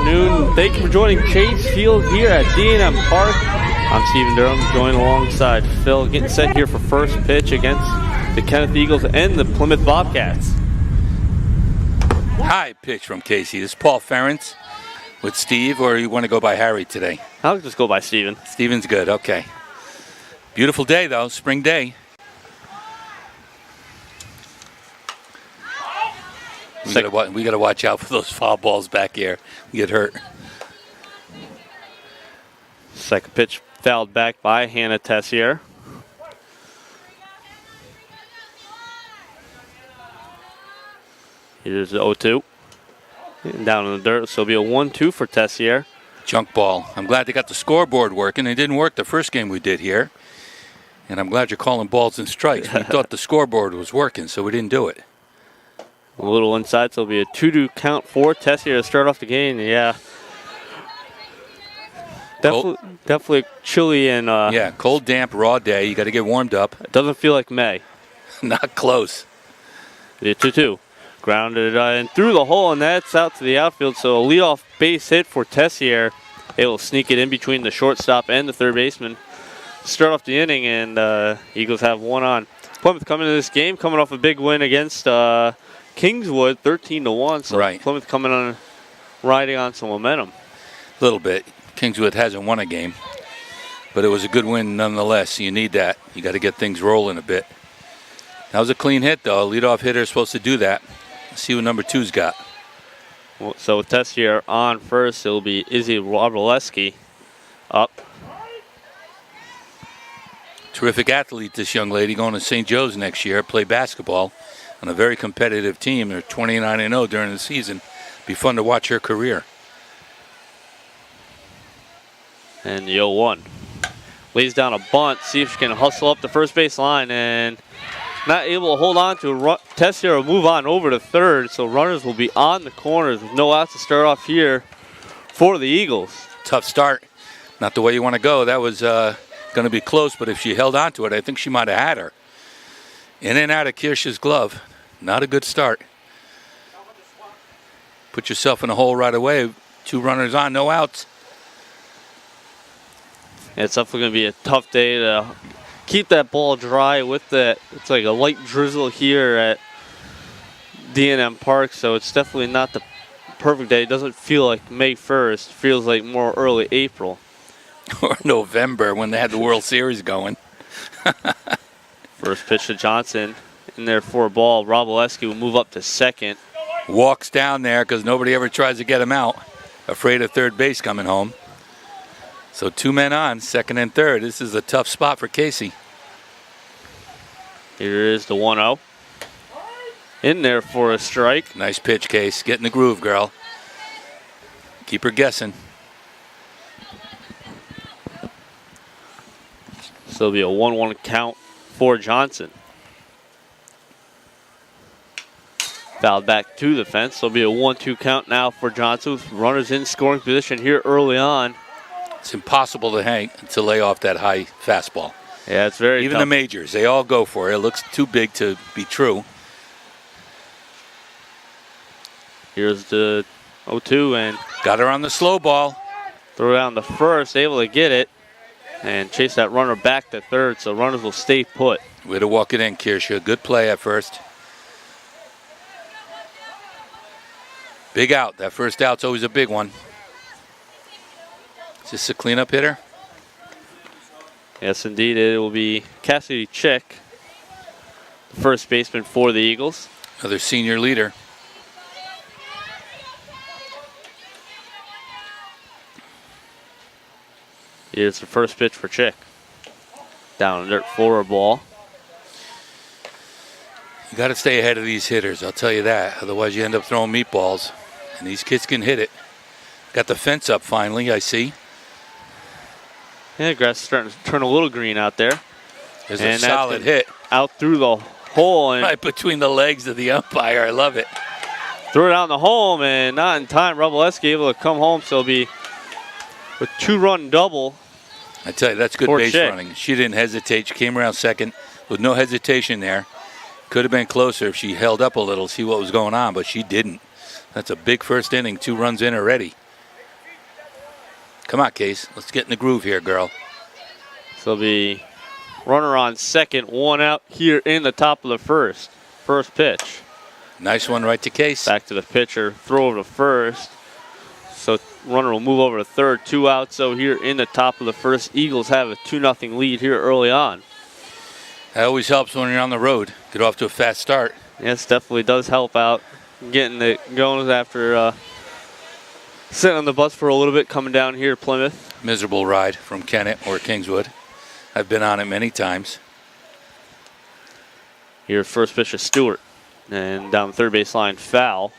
afternoon. Thank you for joining Chase Field here at D&M Park. I'm Stephen Durham, joined alongside Phil, getting set here for first pitch against the Kennett Eagles and the Plymouth Bobcats. High pitch from Casey. This is Paul Ferentz with Steve, or you want to go by Harry today? I'll just go by Steven. Steven's good, okay. Beautiful day, though, spring day. We got to watch out for those foul balls back here. We get hurt. Second pitch fouled back by Hannah Tessier. Here's the 0-2. Down in the dirt, so it'll be a 1-2 for Tessier. Junk ball. I'm glad they got the scoreboard working. It didn't work the first game we did here. And I'm glad you're calling balls and strikes. We thought the scoreboard was working, so we didn't do it. A little inside, so it'll be a 2-2 count for Tessier to start off the game. Yeah. Definitely chilly and... yeah, cold, damp, raw day. You got to get warmed up. It doesn't feel like May. Not close. The 2-2. Grounded in through the hole, and that's out to the outfield. So a leadoff base hit for Tessier. They will sneak it in between the shortstop and the third baseman. Start off the inning, and Eagles have one on. Plymouth coming into this game, coming off a big win against Kingswood, 13-1. So right. Plymouth coming on, riding on some momentum. A little bit. Kingswood hasn't won a game, but it was a good win nonetheless. So you need that. You got to get things rolling a bit. That was a clean hit, though. A leadoff hitter is supposed to do that. Let's see what number 2's got. Well, so with Tessier on first, it'll be Izzy Robleski up. Terrific athlete, this young lady, going to St. Joe's next year, play basketball on a very competitive team. They're 29-0 during the season. Be fun to watch her career. And the 0-1. Lays down a bunt, see if she can hustle up the first base line, and not able to hold on to Tessier will move on over to third, so runners will be on the corners with no outs to start off here for the Eagles. Tough start. Not the way you want to go. That was going to be close, but if she held on to it, I think she might have had her. In and out of Kirsch's glove. Not a good start. Put yourself in a hole right away. 2 runners on, no outs. Yeah, it's definitely going to be a tough day to keep that ball dry with that. It's like a light drizzle here at D&M Park, so it's definitely not the perfect day. It doesn't feel like May 1st. It feels like more early April. Or November when they had the World Series going. First pitch to Johnson in there for a ball. Robleski will move up to second. Walks down there because nobody ever tries to get him out. Afraid of third base coming home. So 2 men on, second and third. This is a tough spot for Casey. Here is the 1-0. In there for a strike. Nice pitch, Case. Get in the groove, girl. Keep her guessing. So it'll be a 1-1 count for Johnson. Fouled back to the fence. So it'll be a 1-2 count now for Johnson with runners in scoring position here early on. It's impossible to lay off that high fastball. Yeah, it's very Even tough. the majors, they all go for it. It looks too big to be true. Here's the 0-2 and got her on the slow ball. Throw down the first, able to get it and chase that runner back to third, so runners will stay put. Way to walk it in, Kirsha. Good play at first. Big out. That first out's always a big one. Is this a cleanup hitter? Yes, indeed. It will be Cassidy Chick, the first baseman for the Eagles. Another senior leader. Here's the first pitch for Chick. Down in dirt for a ball. You got to stay ahead of these hitters, I'll tell you that. Otherwise, you end up throwing meatballs. And these kids can hit it. Got the fence up finally, I see. Yeah, the grass is starting to turn a little green out there. There's a solid hit. Out through the hole. And right between the legs of the umpire. I love it. Threw it out in the home, and not in time. Robleski able to come home, so it'll be a 2-run double. I tell you, that's good base running. She didn't hesitate. She came around second with no hesitation there. Could have been closer if she held up a little, see what was going on, but she didn't. That's a big first inning. 2 runs in already. Come on, Case. Let's get in the groove here, girl. So it'll be runner on second, 1 out here in the top of the first. First pitch. Nice one right to Case. Back to the pitcher, throw over to first. So runner will move over to third, 2 outs. So here in the top of the first, Eagles have a 2-0 lead here early on. That always helps when you're on the road. Get off to a fast start. Yes, definitely does help out getting it going after sitting on the bus for a little bit coming down here to Plymouth. Miserable ride from Kennett or Kingswood. I've been on it many times. Here first pitch is Stewart. And down the third base line, foul.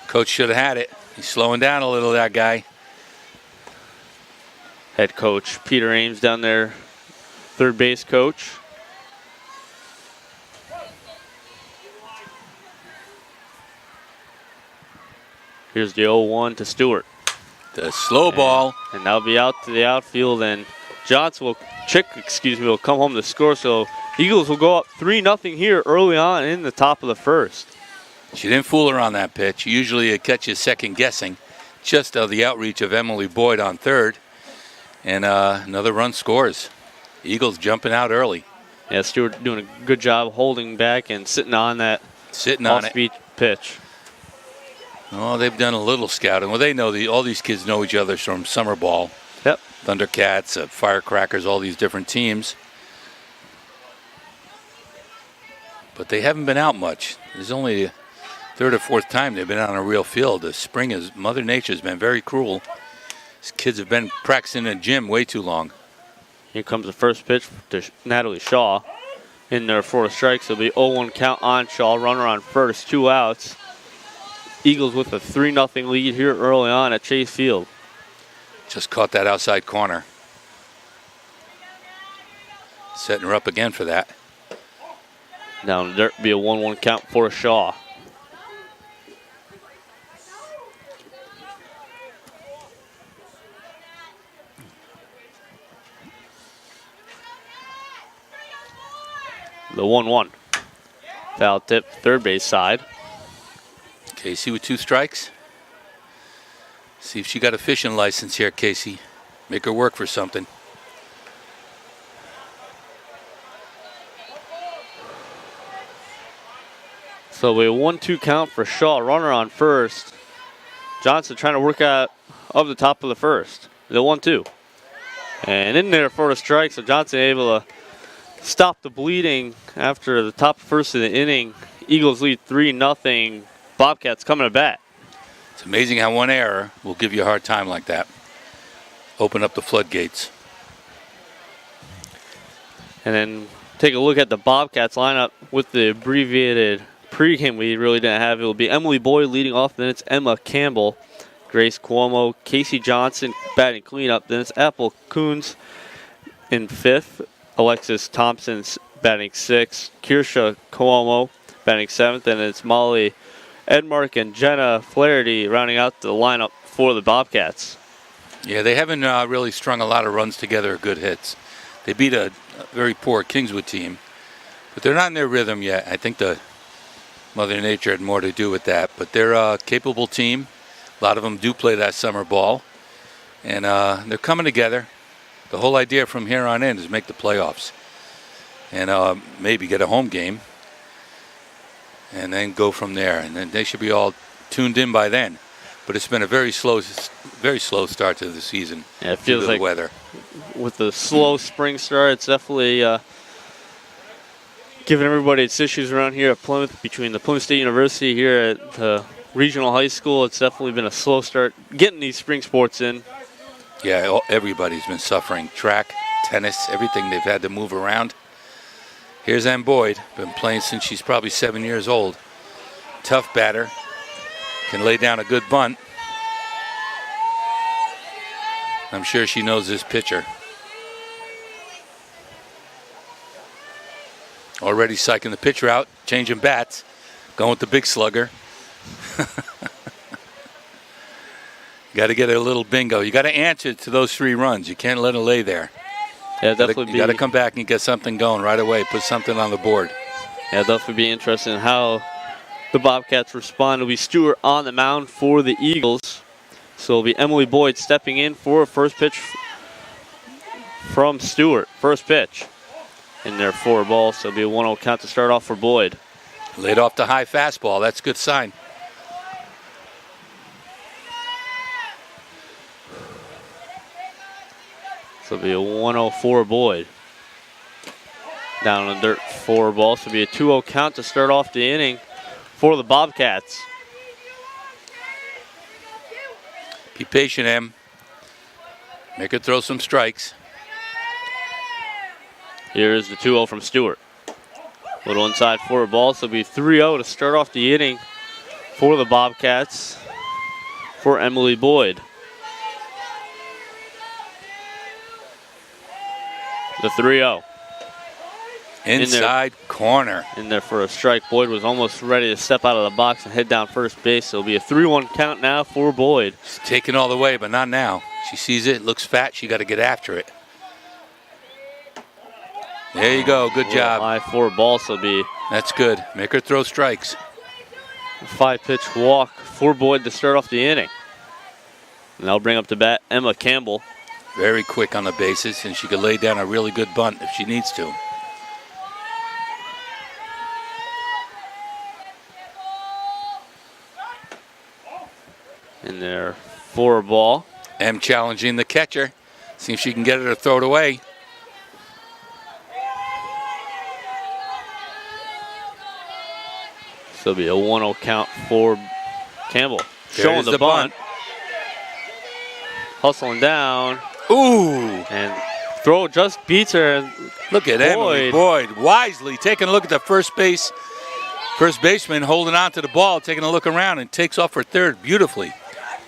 Coach should have had it. He's slowing down a little, that guy. Head coach Peter Ames down there, third base coach. Here's the 0-1 to Stewart. The slow ball. And that'll be out to the outfield, and Johnson will will come home to score. So Eagles will go up 3-0 here early on in the top of the first. She didn't fool her on that pitch. Usually it catches second guessing. Just the outreach of Emily Boyd on third. And another run scores. Eagles jumping out early. Yeah, Stewart doing a good job holding back and sitting on that off-speed pitch. Oh, they've done a little scouting. Well, they know all these kids know each other from summer ball. Yep. Thundercats, Firecrackers, all these different teams. But they haven't been out much. There's only the third or fourth time they've been on a real field. The spring is, Mother Nature's been very cruel. These kids have been practicing in the gym way too long. Here comes the first pitch to Natalie Shaw. In there for strikes. It'll be 0-1 count on Shaw. Runner on first, 2 outs. Eagles with a 3-0 lead here early on at Chase Field. Just caught that outside corner. Setting her up again for that. Down the dirt, be a 1-1 count for Shaw. The 1-1. Foul tip, third base side. Casey with 2 strikes. See if she got a fishing license here, Casey. Make her work for something. So a 1-2 count for Shaw. Runner on first. Johnson trying to work out of the top of the first. The 1-2. And in there for a strike. So Johnson able to stop the bleeding after the top first of the inning. Eagles lead 3-0. Bobcats coming to bat. It's amazing how one error will give you a hard time like that. Open up the floodgates. And then take a look at the Bobcats lineup with the abbreviated pregame we really didn't have. It will be Emily Boyd leading off, then it's Emma Campbell, Grace Cuomo, Casey Johnson batting cleanup, then it's Apple Coons in 5th, Alexis Thompson's batting 6th, Kirsha Cuomo batting 7th, and it's Molly Edmark and Jenna Flaherty rounding out the lineup for the Bobcats. Yeah, they haven't really strung a lot of runs together or good hits. They beat a very poor Kingswood team, but they're not in their rhythm yet. I think the Mother Nature had more to do with that, but they're a capable team. A lot of them do play that summer ball, and they're coming together. The whole idea from here on in is make the playoffs and maybe get a home game and then go from there. And then they should be all tuned in by then. But it's been a very slow start to the season. Yeah, it feels like the weather. With the slow spring start, it's definitely giving everybody its issues around here at Plymouth, between the Plymouth State University here at the regional high school. It's definitely been a slow start getting these spring sports in. Yeah, everybody's been suffering. Track, tennis, everything. They've had to move around. Here's Ann Boyd, been playing since she's probably 7 years old. Tough batter, can lay down a good bunt. I'm sure she knows this pitcher. Already psyching the pitcher out, changing bats, going with the big slugger. Got to get a little bingo. You got to answer to those 3 runs. You can't let it lay there. Yeah, definitely. You got to come back and get something going right away. Put something on the board. Yeah, definitely be interesting how the Bobcats respond. It'll be Stewart on the mound for the Eagles. So it'll be Emily Boyd stepping in for a first pitch from Stewart. First pitch in their 4 ball. So it'll be a 1-0 count to start off for Boyd. Laid off the high fastball. That's a good sign. So it'll be a 1-0 for Boyd. Down on the dirt 4 ball. So it'll be a 2-0 count to start off the inning for the Bobcats. Be patient, Em. Make her throw some strikes. Here's the 2-0 from Stewart. Little inside for a ball, so it'll be 3-0 to start off the inning for the Bobcats for Emily Boyd. The 3-0. Inside corner. In there for a strike. Boyd was almost ready to step out of the box and head down first base. So it'll be a 3-1 count now for Boyd. She's taking all the way, but not now. She sees it, looks fat, she got to get after it. There you go, good job. High 4 ball, so it'll be. That's good. Make her throw strikes. 5-pitch walk for Boyd to start off the inning. And that'll bring up to bat Emma Campbell. Very quick on the bases, and she could lay down a really good bunt if she needs to. In there, 4 ball. Em challenging the catcher. See if she can get her to throw it away. So it'll be a 1-0 count for Campbell. Showing the bunt. Hustling down. Ooh. And throw just beats her. Look at Emily Boyd wisely taking a look at the first baseman holding on to the ball, taking a look around and takes off for third beautifully.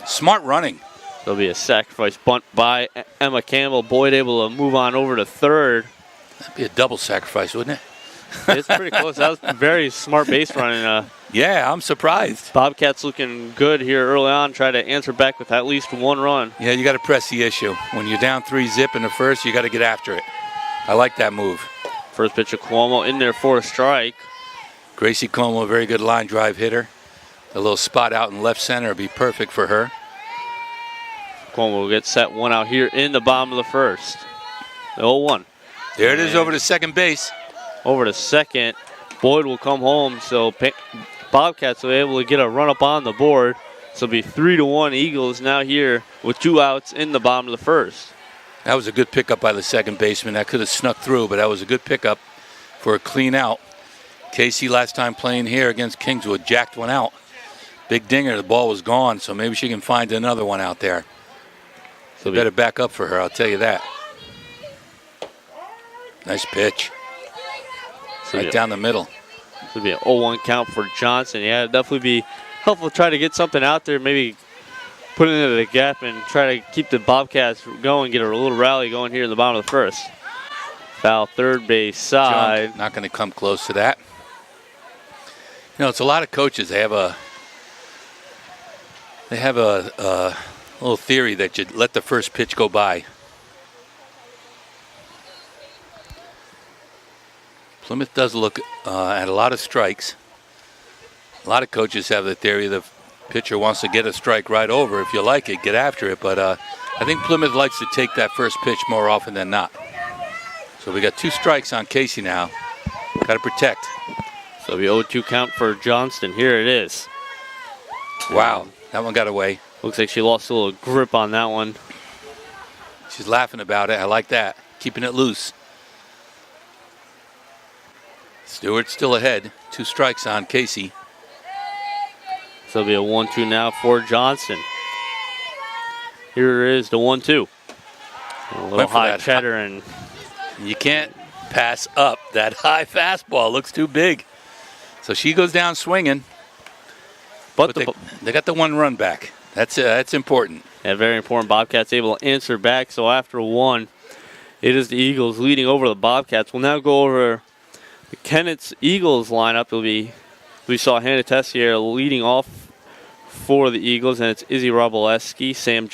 Smart running. There'll be a sacrifice bunt by Emma Campbell. Boyd able to move on over to third. That'd be a double sacrifice, wouldn't it? It's pretty close. That was very smart base running. Yeah, I'm surprised. Bobcats looking good here early on. Try to answer back with at least 1 run. Yeah, you got to press the issue. When you're down 3-0 in the first, you got to get after it. I like that move. First pitch of Cuomo in there for a strike. Gracie Cuomo, a very good line drive hitter. A little spot out in left center would be perfect for her. Cuomo will get set 1 out here in the bottom of the first. The 0-1. There it is over to second base. Over to second. Boyd will come home, so Bobcats will be able to get a run up on the board. So it'll be 3-1 Eagles now here with 2 outs in the bottom of the first. That was a good pickup by the second baseman. That could have snuck through, but that was a good pickup for a clean out. Casey last time playing here against Kingswood jacked one out. Big dinger, the ball was gone, so maybe she can find another one out there. So better back up for her, I'll tell you that. Nice pitch. Right down the middle. This would be an 0-1 count for Johnson. Yeah, it'd definitely be helpful to try to get something out there, maybe put it into the gap and try to keep the Bobcats going, get a little rally going here in the bottom of the first. Foul third base side. Jump. Not going to come close to that. You know, it's a lot of coaches. They have a little theory that you let the first pitch go by. Plymouth does look at a lot of strikes. A lot of coaches have the theory the pitcher wants to get a strike right over. If you like it, get after it. But I think Plymouth likes to take that first pitch more often than not. So we got 2 strikes on Casey now. Got to protect. So the 0-2 count for Johnston. Here it is. Wow, that one got away. Looks like she lost a little grip on that one. She's laughing about it. I like that. Keeping it loose. Stewart still ahead. 2 strikes on Casey. So it'll be a 1-2 now for Johnson. Here is the 1-2. A little high cheddar, and you can't pass up that high fastball. Looks too big. So she goes down swinging. But they got the 1 run back. That's important. Yeah, very important. Bobcats able to answer back. So after 1, it is the Eagles leading over the Bobcats. We'll now go over Kennett's Eagles lineup. We saw Hannah Tessier leading off for the Eagles, and it's Izzy Roboleski, Sam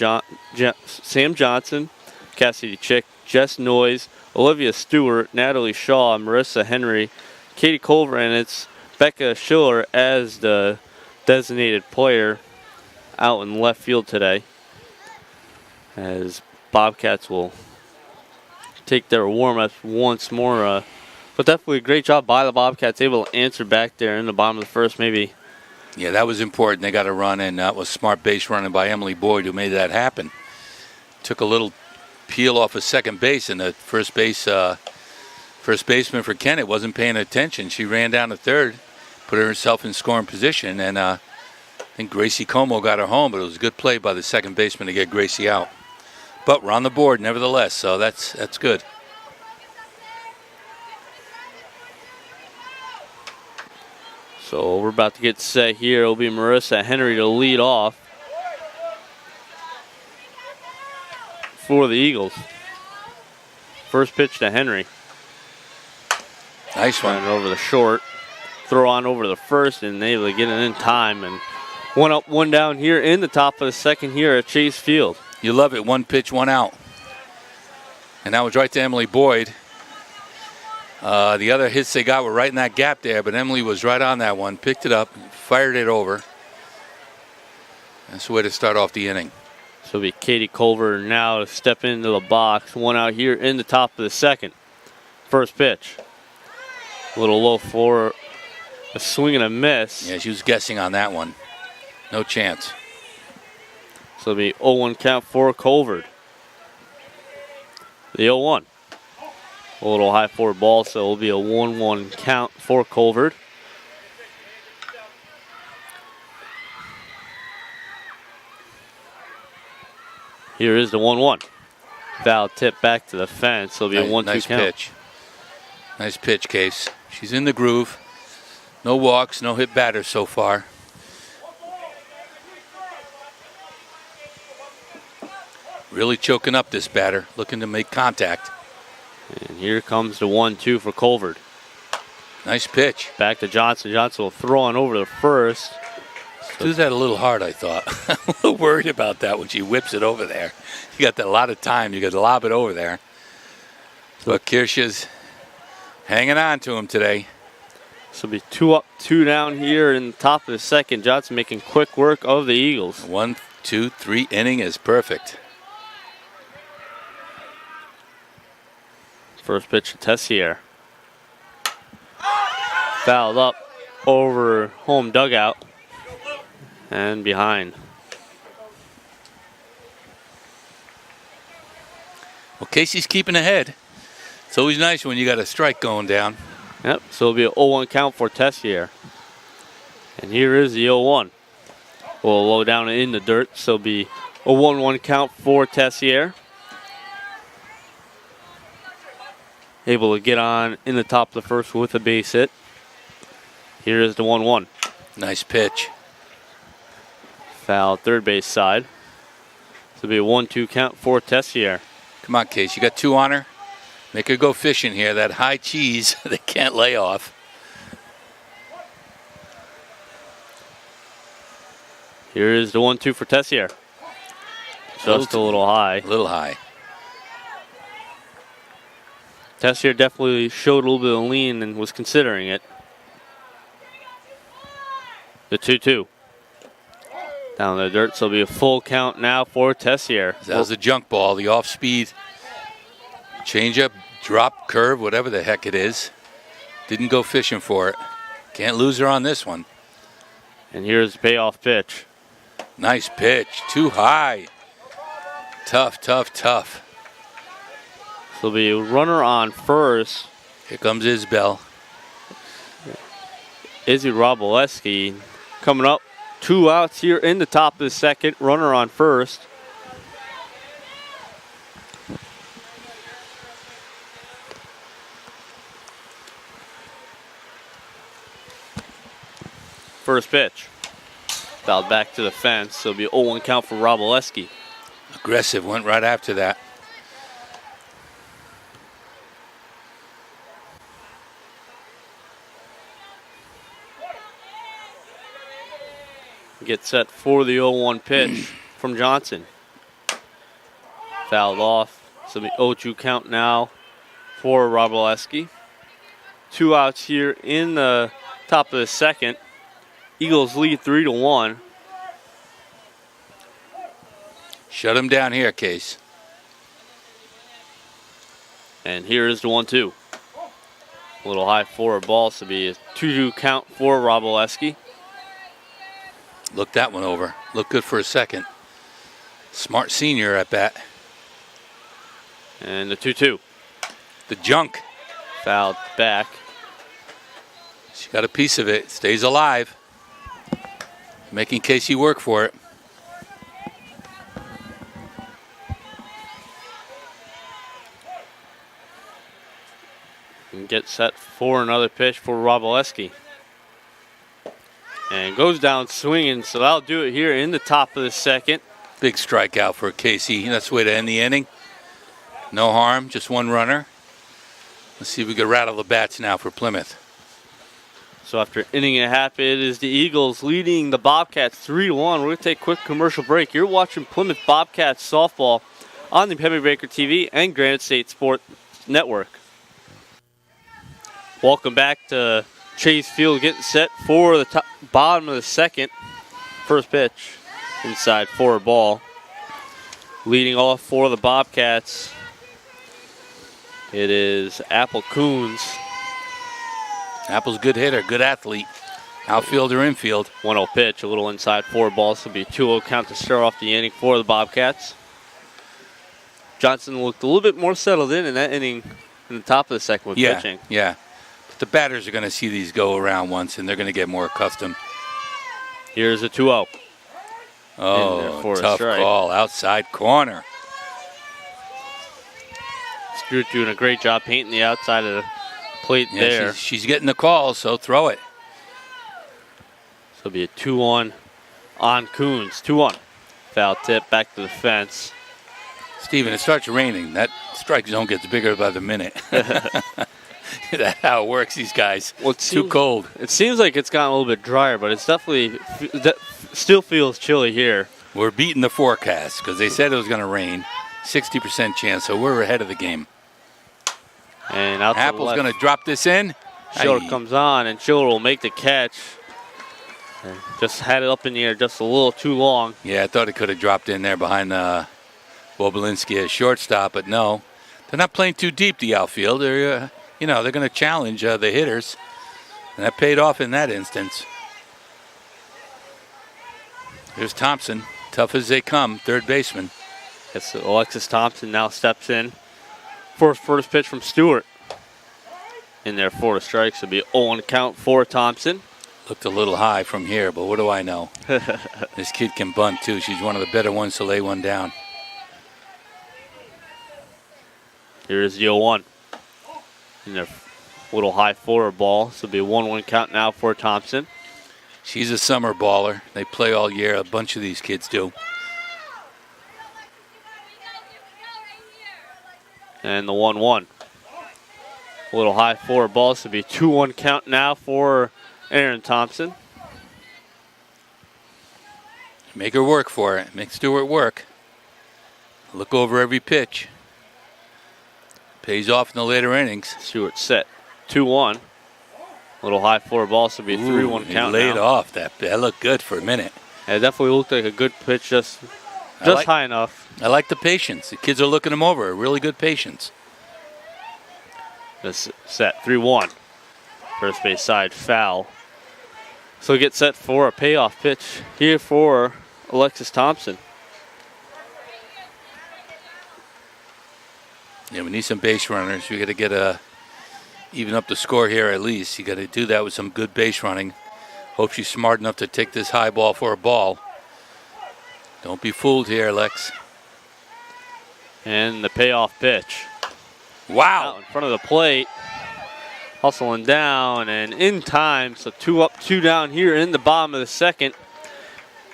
Johnson, Cassidy Chick, Jess Noyes, Olivia Stewart, Natalie Shaw, Marissa Henry, Katie Culver, and it's Becca Schiller as the designated player out in left field today. as Bobcats will take their warm-ups once more. But definitely a great job by the Bobcats, able to answer back there in the bottom of the first, maybe. Yeah, that was important. They got a run, and that was smart base running by Emily Boyd who made that happen. Took a little peel off of second base, and the first baseman for Kennett wasn't paying attention. She ran down to third, put herself in scoring position, and I think Gracie Como got her home, but it was a good play by the second baseman to get Gracie out. But we're on the board nevertheless, so that's good. So we're about to get set here. It'll be Marissa Henry to lead off for the Eagles. First pitch to Henry. Nice one. And over the short. Throw on over the first and able to get it in time. And one up, one down here in the top of the second here at Chase Field. You love it. One pitch, one out. And that was right to Emily Boyd. The other hits they got were right in that gap there, but Emily was right on that one, picked it up, fired it over. That's the way to start off the inning. So it'll be Katie Culver now to step into the box. One out here in the top of the second. First pitch. A little low for a swing and a miss. Yeah, she was guessing on that one. No chance. So it'll be 0-1 count for Culver. The 0-1. A little high forward ball, so it'll be a 1-1 count for Culver. Here is the 1-1. Foul tip back to the fence. It'll be a 1-2 nice count. Pitch. Nice pitch, Case. She's in the groove. No walks, no hit batters so far. Really choking up this batter, looking to make contact. And here comes the 1-2 for Culver. Nice pitch. Back to Johnson. Johnson will throw on over the first. Do that a little hard, I thought. I'm a little worried about that when she whips it over there. You got a lot of time. You got to lob it over there. But Kirsch's hanging on to him today. So it'll be 2 up, 2 down here in the top of the second. Johnson making quick work of the Eagles. 1, 2, 3 inning is perfect. First pitch to Tessier. Fouled up over home dugout and behind. Well, Casey's keeping ahead. It's always nice when you got a strike going down. Yep, so it'll be an 0-1 count for Tessier. And here is the 0-1. We'll low down in the dirt, so it'll be a 1-1 count for Tessier. Able to get on in the top of the first with a base hit. Here is the 1-1. Nice pitch. Foul third base side. So it'll be a 1-2 count for Tessier. Come on, Case. You got 2 on her. Make her go fishing here. That high cheese they can't lay off. Here is the 1-2 for Tessier. Just a little high. A little high. Tessier definitely showed a little bit of lean and was considering it. The 2-2. Down the dirt, so it'll be a full count now for Tessier. That was a junk ball, the off-speed changeup, drop, curve, whatever the heck it is. Didn't go fishing for it. Can't lose her on this one. And here's the payoff pitch. Nice pitch, too high. Tough, tough, tough. So it'll be a runner on first. Here comes Isbell. Izzy Roboleski coming up. 2 outs here in the top of the second. Runner on first. First pitch. Fouled back to the fence. So it'll be 0-1 count for Roboleski. Aggressive, went right after that. Get set for the 0-1 pitch from Johnson. Fouled off. So the 0-2 count now for Roboleski. 2 outs here in the top of the second. Eagles lead 3-1. Shut him down here, Case. And here is the 1-2. A little high forward ball, so be a 2-2 count for Roboleski. Look that one over. Looked good for a second. Smart senior at bat. And the 2-2. The junk. Fouled back. She got a piece of it. Stays alive. Making Casey work for it. And get set for another pitch for Roboleski. And goes down swinging, so that'll do it here in the top of the second. Big strikeout for Casey. That's the way to end the inning. No harm, just one runner. Let's see if we can rattle the bats now for Plymouth. So after inning and a half, it is the Eagles leading the Bobcats 3-1. We're going to take a quick commercial break. You're watching Plymouth Bobcats softball on the Pemmy Baker TV and Granite State Sport Network. Welcome back to Chase Field, getting set for the bottom of the second. First pitch, inside forward ball. Leading off for the Bobcats, it is Apple Coons. Apple's a good hitter, good athlete. Outfielder, infield. 1-0 pitch, a little inside forward ball. So it'll be a 2-0 count to start off the inning for the Bobcats. Johnson looked a little bit more settled in that inning in the top of the second with pitching. Yeah. But the batters are going to see these go around once, and they're going to get more accustomed. Here's a 2-0. Oh, tough call. Outside corner. Stewart doing a great job painting the outside of the plate there. She's getting the call, so throw it. So it'll be a 2-1 on Coons. 2-1. Foul tip back to the fence. Steven, it starts raining. That strike zone gets bigger by the minute. That's how it works, these guys. Well, it's too cold. It seems like it's gotten a little bit drier, but it's definitely still feels chilly here. We're beating the forecast because they said it was going to rain. 60% chance, so we're ahead of the game. And out Apple's going to drop this in. Schiller comes on, and Schiller will make the catch. And just had it up in the air just a little too long. Yeah, I thought it could have dropped in there behind Bobulinski at shortstop, but no. They're not playing too deep, the outfield. They're, they're going to challenge the hitters, and that paid off in that instance. Here's Thompson, tough as they come, third baseman. Yes, Alexis Thompson now steps in for his first pitch from Stewart. In there for the strikes, it'll be 0-1 count for Thompson. Looked a little high from here, but what do I know? This kid can bunt, too. She's one of the better ones to lay one down. Here's the 0-1. In there, little high forward ball, so it'll be a 1-1 count now for Thompson. She's a summer baller. They play all year. A bunch of these kids do. And the 1-1. A little high forward ball, so it'll be a 2-1 count now for Aaron Thompson. Make her work for it. Make Stewart work. Look over every pitch. Pays off in the later innings. Stewart set 2-1. A little high forward ball, so it'll be a 3-1 count laid now. off. That looked good for a minute. Yeah, it definitely looked like a good pitch, just high enough. I like the patience. The kids are looking him over. Really good patience. This set 3-1. First base side foul. So we get set for a payoff pitch here for Alexis Thompson. Yeah, we need some base runners. We got to get even up the score here at least. You got to do that with some good base running. Hope she's smart enough to take this high ball for a ball. Don't be fooled here, Lex. And the payoff pitch. Wow. Out in front of the plate. Hustling down and in time. So 2 up, 2 down here in the bottom of the second.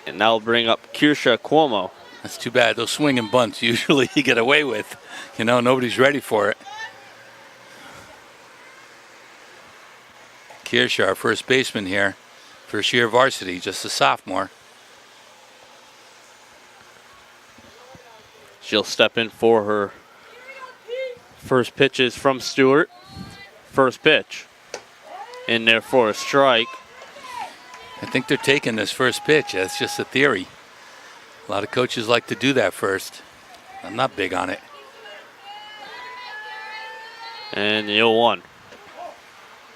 And that'll bring up Kirsha Cuomo. That's too bad. Those swinging bunts usually you get away with. Nobody's ready for it. Kirsha, our first baseman here. First year varsity, just a sophomore. She'll step in for her first pitches from Stewart. First pitch. In there for a strike. I think they're taking this first pitch. That's just a theory. A lot of coaches like to do that first. I'm not big on it. And the 0-1.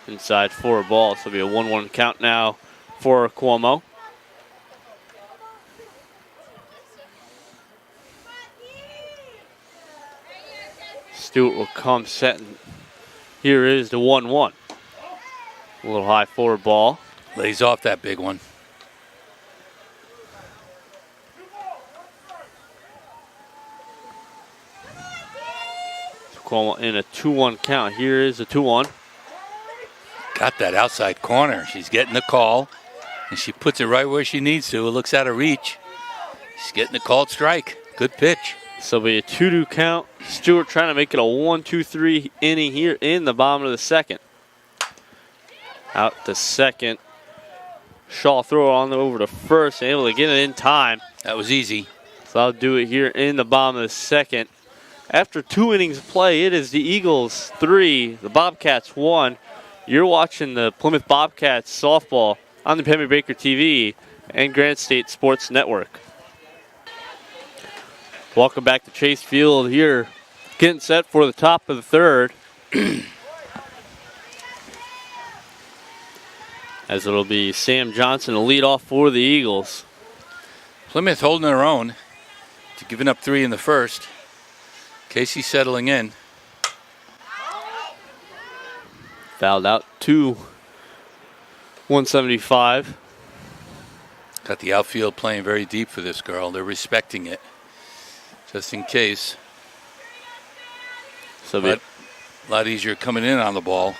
Inside 4 ball, so it'll be a 1-1 count now for Cuomo. Stewart will come set. And here is the 1-1. A little high forward ball. Lays off that big one. Cuomo in a 2-1 count. Here is the 2-1. Got that outside corner. She's getting the call, and she puts it right where she needs to. It looks out of reach. She's getting the called strike. Good pitch. So it'll be a 2-2 count. Stewart trying to make it a 1-2-3 inning here in the bottom of the second. Out to second. Shaw throw on over to first, able to get it in time. That was easy. So I'll do it here in the bottom of the second. After 2 innings of play, it is the Eagles 3, the Bobcats 1. You're watching the Plymouth Bobcats softball on the Pemmy Baker TV and Granite State Sports Network. Welcome back to Chase Field here, getting set for the top of the third. As it'll be Sam Johnson to lead off for the Eagles. Plymouth holding their own to giving up 3 in the first. Casey settling in. Fouled out to 175. Got the outfield playing very deep for this girl. They're respecting it, just in case. So a lot easier coming in on the ball.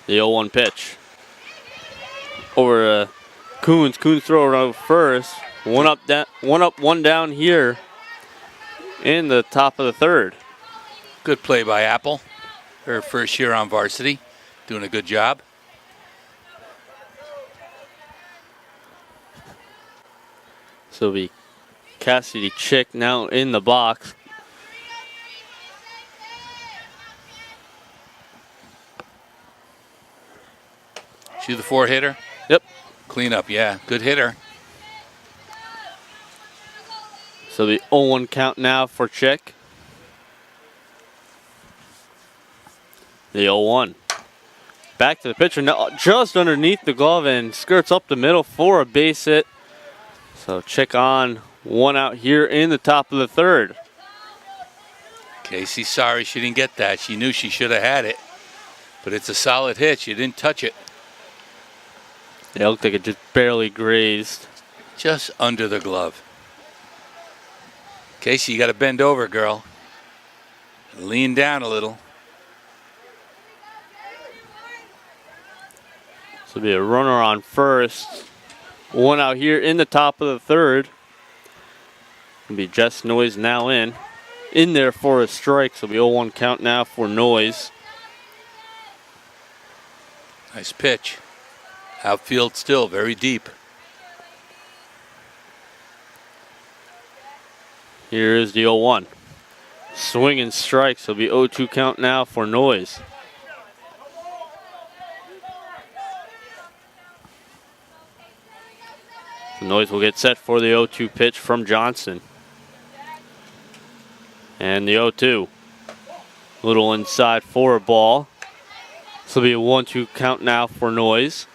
The 0-1 pitch. Over Coons. Coons throw it over first. One up, one down here in the top of the third. Good play by Apple. Her first year on varsity. Doing a good job. So it'll be Cassidy Chick now in the box. She the 4 hitter? Yep. Clean up, yeah. Good hitter. So the 0-1 count now for Chick. The 0-1. Back to the pitcher now, just underneath the glove and skirts up the middle for a base hit. So Chick on, 1 out here in the top of the third. Casey's sorry she didn't get that. She knew she should have had it. But it's a solid hit. She didn't touch it. Yeah, it looked like it just barely grazed. Just under the glove. Casey, you got to bend over, girl. Lean down a little. So it'll be a runner on first. 1 out here in the top of the third. It'll be Jess Noyes now in there for a strike. So it'll be 0-1 count now for Noyes. Nice pitch. Outfield still very deep. Here is the 0-1. Swing and strike. So it'll be 0-2 count now for Noyes. The Noyes will get set for the 0-2 pitch from Johnson. And the 0-2. Little inside for a ball. This will be a 1-2 count now for Noyes.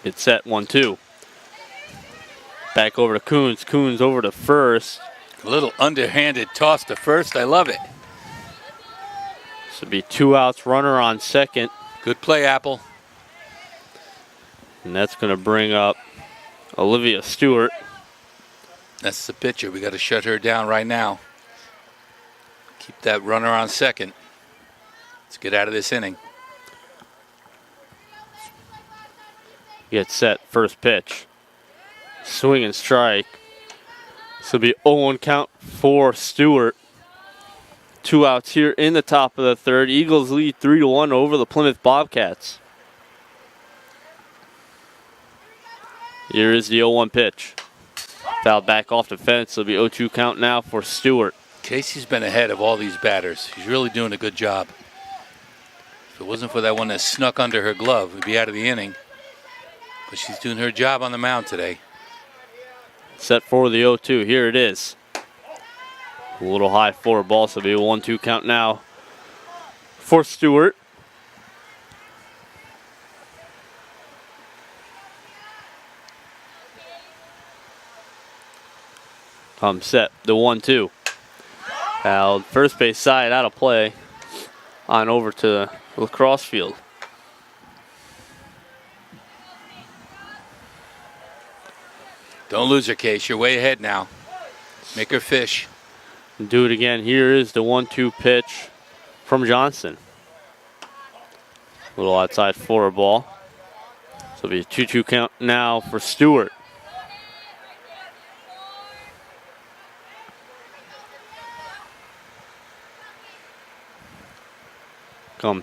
It's set 1-2. Back over to Coons. Coons over to first. A little underhanded toss to first. I love it. This will be 2 outs, runner on second. Good play, Apple. And that's going to bring up Olivia Stewart. That's the pitcher. We got to shut her down right now. Keep that runner on second. Let's get out of this inning. Get set, first pitch. Swing and strike. This will be 0-1 count for Stewart. 2 outs here in the top of the third. Eagles lead 3-1 over the Plymouth Bobcats. Here is the 0-1 pitch. Foul back off the fence. It'll be 0-2 count now for Stewart. Casey's been ahead of all these batters. He's really doing a good job. If it wasn't for that one that snuck under her glove, we'd be out of the inning. But she's doing her job on the mound today. Set for the 0-2. Here it is. A little high forward ball, so it'll be a 1-2 count now for Stewart. Set the 1-2. Fouled first base side, out of play. On over to the lacrosse field. Don't lose her, Case. You're way ahead now. Make her fish. Do it again. Here is the 1-2 pitch from Johnson. A little outside forward ball. So it'll be a 2-2 count now for Stewart.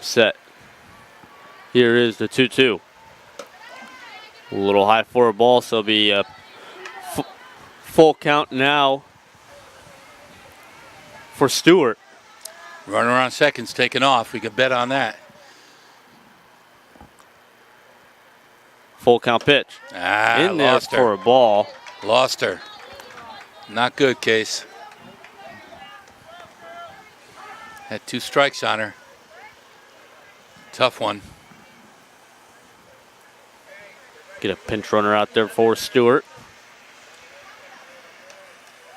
Set. Here is the 2-2. A little high forward ball, so it'll be a full count now for Stewart. Runner on second's taking off. We could bet on that. Full count pitch. In there Lost her. for a ball. Lost her. Not good, Case. Had 2 strikes on her. Tough one. Get a pinch runner out there for Stewart.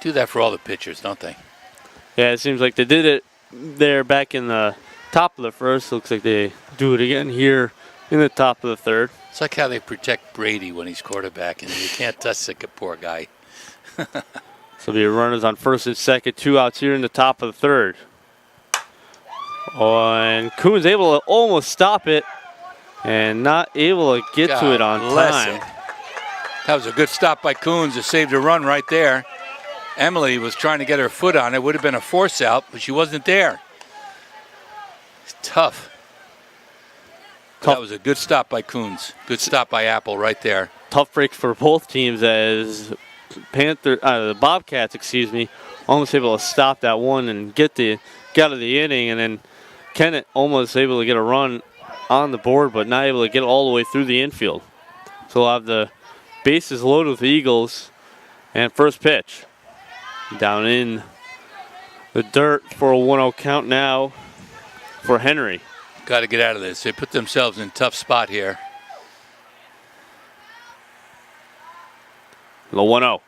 Do that for all the pitchers, don't they? Yeah, it seems like they did it there back in the top of the first. Looks like they do it again here in the top of the third. It's like how they protect Brady when he's quarterback, and you can't touch the poor guy. So the runners on first and second, 2 outs here in the top of the third. Oh, and Coon's able to almost stop it and not able to get to it on time. That was a good stop by Coons. It saved a run right there. Emily was trying to get her foot on it. Would have been a force out, but she wasn't there. It's tough. That was a good stop by Coons. Good stop by Apple right there. Tough break for both teams as the Bobcats, almost able to stop that one and get out of the inning, and then Kennett almost able to get a run on the board, but not able to get all the way through the infield. So we'll have the bases loaded with the Eagles, and first pitch down in the dirt for a 1-0 count now for Henry. Got to get out of this. They put themselves in a tough spot here. The 1-0.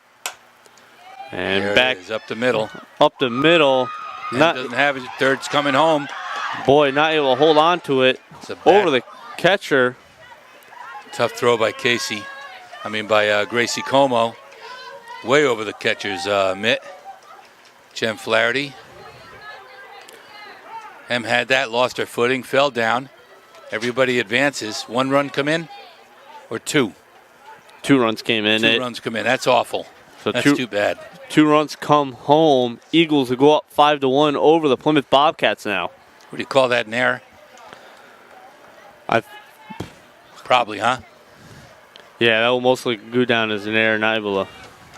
And there back it is, up the middle. Up the middle. Doesn't have it. Third's coming home. Boy, not able to hold on to it. Over the catcher. Tough throw by Gracie Como. Way over the catcher's mitt. Jem Flaherty. Em had that, lost her footing, fell down. Everybody advances. 1 run come in or 2? 2 runs came in. 2 runs come in. That's awful. So that's too bad. 2 runs come home. Eagles will go up 5-1 over the Plymouth Bobcats now. What do you call that, an error? Probably, huh? Yeah, that will mostly go down as an error. Not able to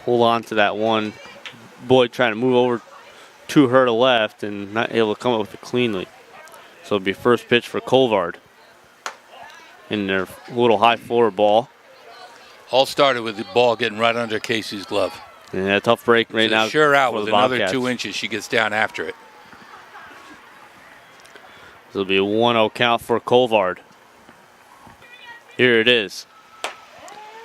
hold on to that one. Boyd trying to move over to her to left and not able to come up with it cleanly. So it'll be first pitch for Colvard in their little high forward ball. All started with the ball getting right under Casey's glove. Yeah, tough break right now. Sure out with another Bobcats. 2 inches. She gets down after it. This will be a 1-0 count for Colvard. Here it is.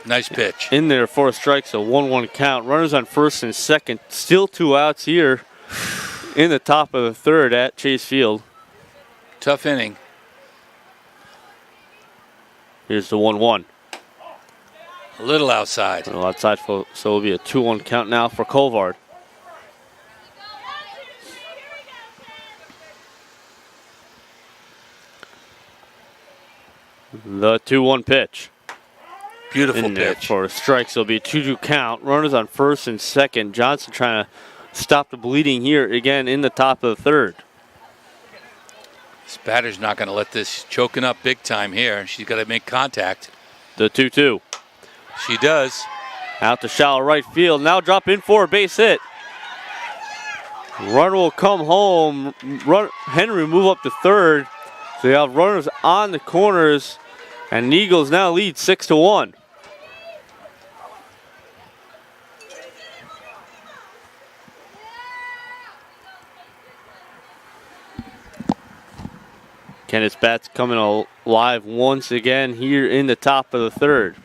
Nice pitch. In there for a strike, so 1-1 count. Runners on first and second. Still 2 outs here in the top of the third at Chase Field. Tough inning. Here's the 1-1. A little outside. A little outside, so it'll be a 2-1 count now for Colvard. The 2-1 pitch. Beautiful in there pitch. For a strike, so it'll be a 2-2 count. Runners on first and second. Johnson trying to stop the bleeding here again in the top of the third. This batter's not going to let this, choking up big time here. She's got to make contact. The 2-2. She does. Out to shallow right field. Now drop in for a base hit. Runner will come home. Henry move up to third. So you have runners on the corners, and the Eagles now lead 6-1. Kennett's bats coming alive once again here in the top of the third.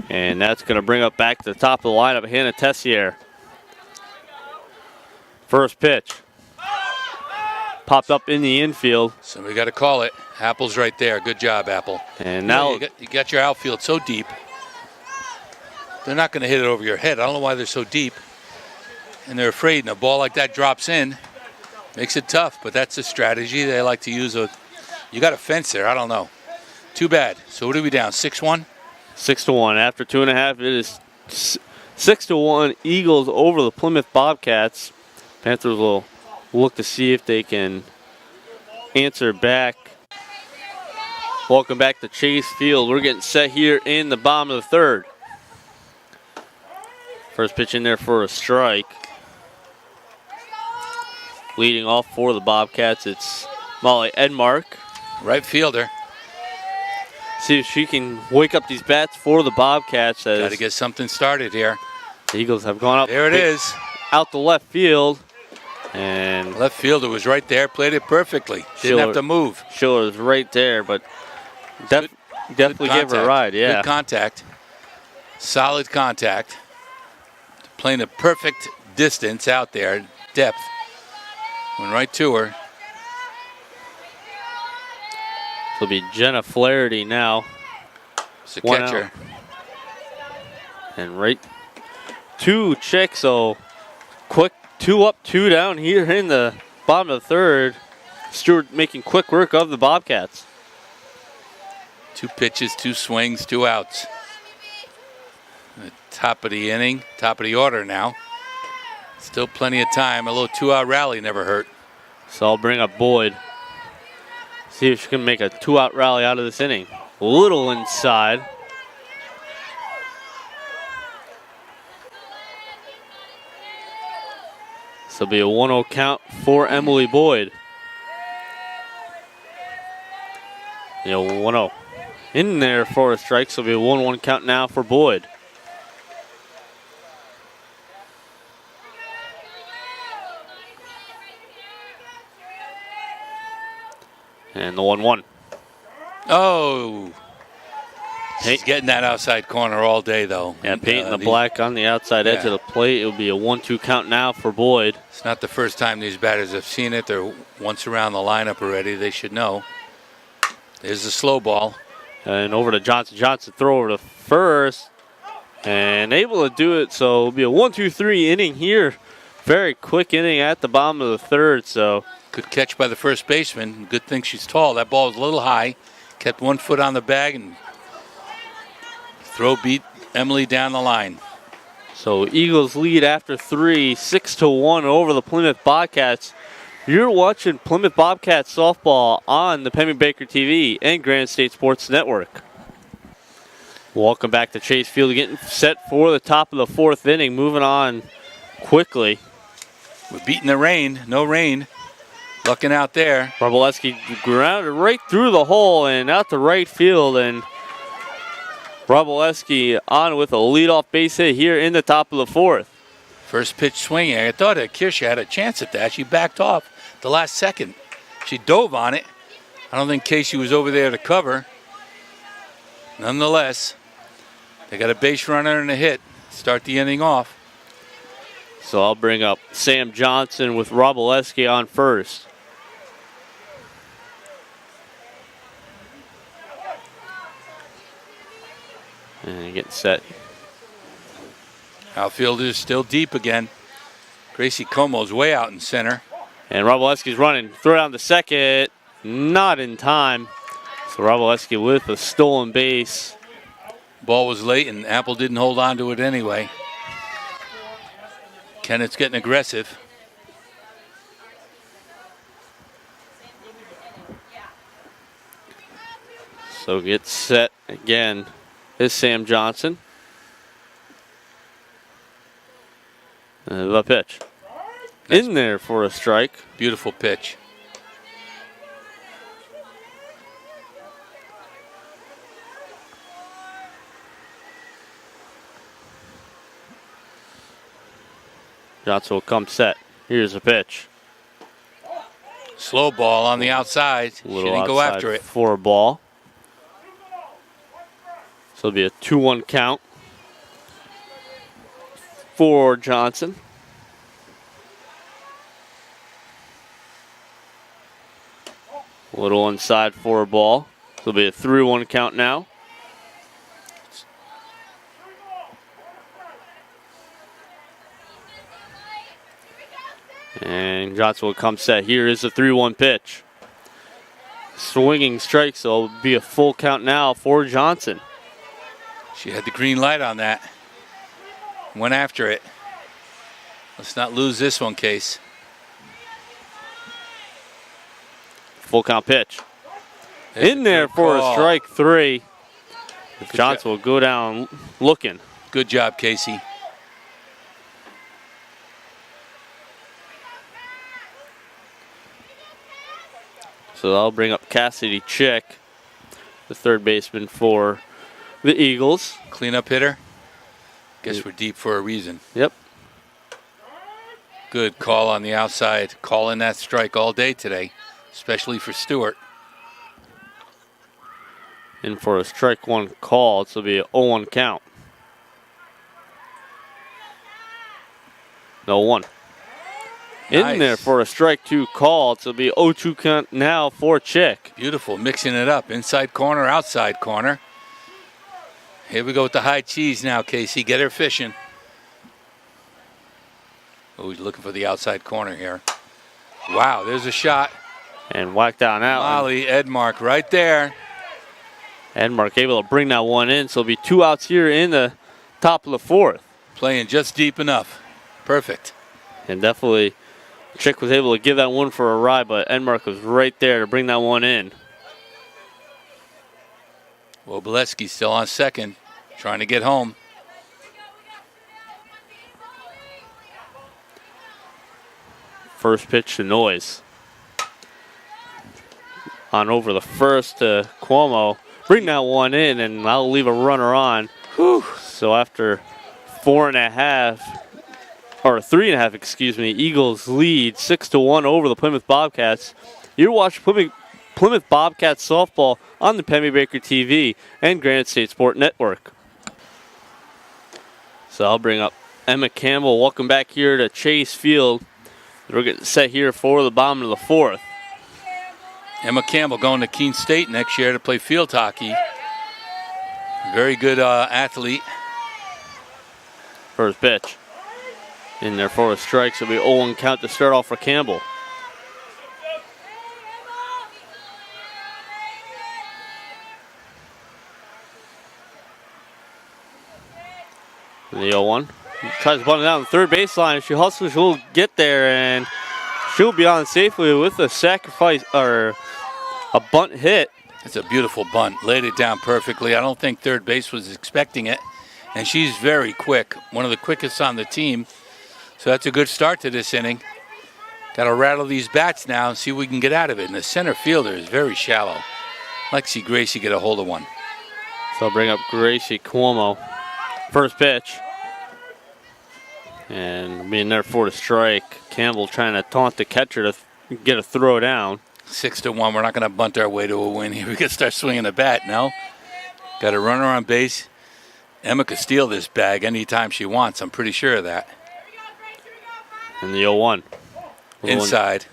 And that's going to bring up back to the top of the lineup, Hannah Tessier. First pitch. Popped up in the infield. So we got to call it. Apple's right there. Good job, Apple. And now you got your outfield so deep. They're not going to hit it over your head. I don't know why they're so deep. And they're afraid. And a ball like that drops in. Makes it tough, but that's a strategy they like to use. You got a fence there. I don't know. Too bad. So what are we down? 6-1? 6-1. After 2.5, it is 6-1. Eagles over the Plymouth Bobcats. Panthers will look to see if they can answer back. Welcome back to Chase Field. We're getting set here in the bottom of the third. First pitch in there for a strike. Leading off for the Bobcats, it's Molly Edmark. Right fielder. See if she can wake up these bats for the Bobcats. Got to get something started here. The Eagles have gone up. There it is. Out the left field. And left fielder was right there, played it perfectly. Didn't have to move. Schiller's right there, but definitely gave her a ride. Yeah. Good contact. Solid contact. Playing a perfect distance out there. Depth. Went right to her. It'll be Jenna Flaherty now. It's a catcher. Out. And right to Chick, so quick 2 up, 2 down here in the bottom of the third. Stewart making quick work of the Bobcats. 2 pitches, 2 swings, 2 outs. The top of the inning, top of the order now. Still plenty of time. A little 2-out rally never hurt. So I'll bring up Boyd. See if she can make a 2-out rally out of this inning. A little inside. This will be a 1-0 count for Emily Boyd. 1-0. In there for a strike, so it'll be a 1-1 count now for Boyd. And the 1-1. Oh. He's getting that outside corner all day, though. Yeah, painting the black on the outside edge of the plate. It will be a 1-2 count now for Boyd. It's not the first time these batters have seen it. They're once around the lineup already. They should know. There's the slow ball. And over to Johnson. Johnson throw over to first. And able to do it, so it'll be a 1-2-3 inning here. Very quick inning at the bottom of the third, so. Good catch by the first baseman. Good thing she's tall. That ball was a little high. Kept 1 foot on the bag and throw beat Emily down the line. So Eagles lead after 3, 6-1 over the Plymouth Bobcats. You're watching Plymouth Bobcats softball on the Penny Baker TV and Granite State Sports Network. Welcome back to Chase Field, getting set for the top of the 4th inning. Moving on quickly. We're beating the rain. No rain. Looking out there. Roboleski grounded right through the hole and out to right field. And Roboleski on with a leadoff base hit here in the top of the 4th. First pitch swinging. I thought Kirsha had a chance at that. She backed off the last second. She dove on it. I don't think Casey was over there to cover. Nonetheless, they got a base runner and a hit. Start the inning off. So I'll bring up Sam Johnson with Roboleski on first. And getting set. Outfielder's still deep again. Gracie Como's way out in center. And Roboleski's running. Throw down to second. Not in time. So Roboleski with a stolen base. Ball was late and Apple didn't hold on to it anyway. Kennett's getting aggressive. So gets set again is Sam Johnson. The pitch. In there for a strike. Beautiful pitch. Johnson will come set. Here's a pitch. Slow ball on the outside. She didn't go after it. For a ball. So it'll be a 2-1 count for Johnson. A little inside for a ball. So it'll be a 3-1 count now. And Johnson will come set. Here is the 3-1 pitch. Swinging strike, so it'll be a full count now for Johnson. She had the green light on that. Went after it. Let's not lose this one, Case. Full count pitch. In there for a strike 3. Johnson will go down looking. Good job, Casey. So that'll bring up Cassidy Chick, the third baseman for the Eagles. Cleanup hitter. Guess we're deep for a reason. Yep. Good call on the outside. Calling that strike all day today, especially for Stewart. In for a strike 1 call. This will be an 0-1 count. No 1. Nice. In there for a strike 2 call. It'll be 0-2 count now for Chick. Beautiful, mixing it up. Inside corner, outside corner. Here we go with the high cheese now, Casey. Get her fishing. Oh, he's looking for the outside corner here. Wow, there's a shot. And whacked down out. Molly Edmark right there. Edmark able to bring that one in. So it'll be 2 outs here in the top of the 4th. Playing just deep enough. Perfect. And definitely Chick was able to give that one for a ride, but Edmark was right there to bring that one in. Wobleski's still on second, trying to get home. First pitch to Noyes. On over the first to Cuomo. Bring that one in, and I'll leave a runner on. Whew. So after 3.5, excuse me, Eagles lead 6-1 over the Plymouth Bobcats. You're watching Plymouth Bobcats softball on the Pemmy Baker TV and Granite State Sport Network. So I'll bring up Emma Campbell. Welcome back here to Chase Field. We're getting set here for the bottom of the 4th. Emma Campbell going to Keene State next year to play field hockey. Very good athlete. First pitch. In there for a strike, so it'll be 0-1 count to start off for Campbell. The 0-1. Tries to bunt it down the third baseline. She hustles, she'll get there, and she'll be on safely with a sacrifice or a bunt hit. It's a beautiful bunt. Laid it down perfectly. I don't think third base was expecting it. And she's very quick, one of the quickest on the team. So that's a good start to this inning. Got to rattle these bats now and see what we can get out of it. And the center fielder is very shallow. I'd like to see Gracie get a hold of one. So I'll bring up Gracie Cuomo. First pitch. And being there for the strike. Campbell trying to taunt the catcher to get a throw down. 6-1. We're not going to bunt our way to a win here. We got to start swinging the bat now. Got a runner on base. Emma could steal this bag anytime she wants. I'm pretty sure of that. And the 0-1. Inside.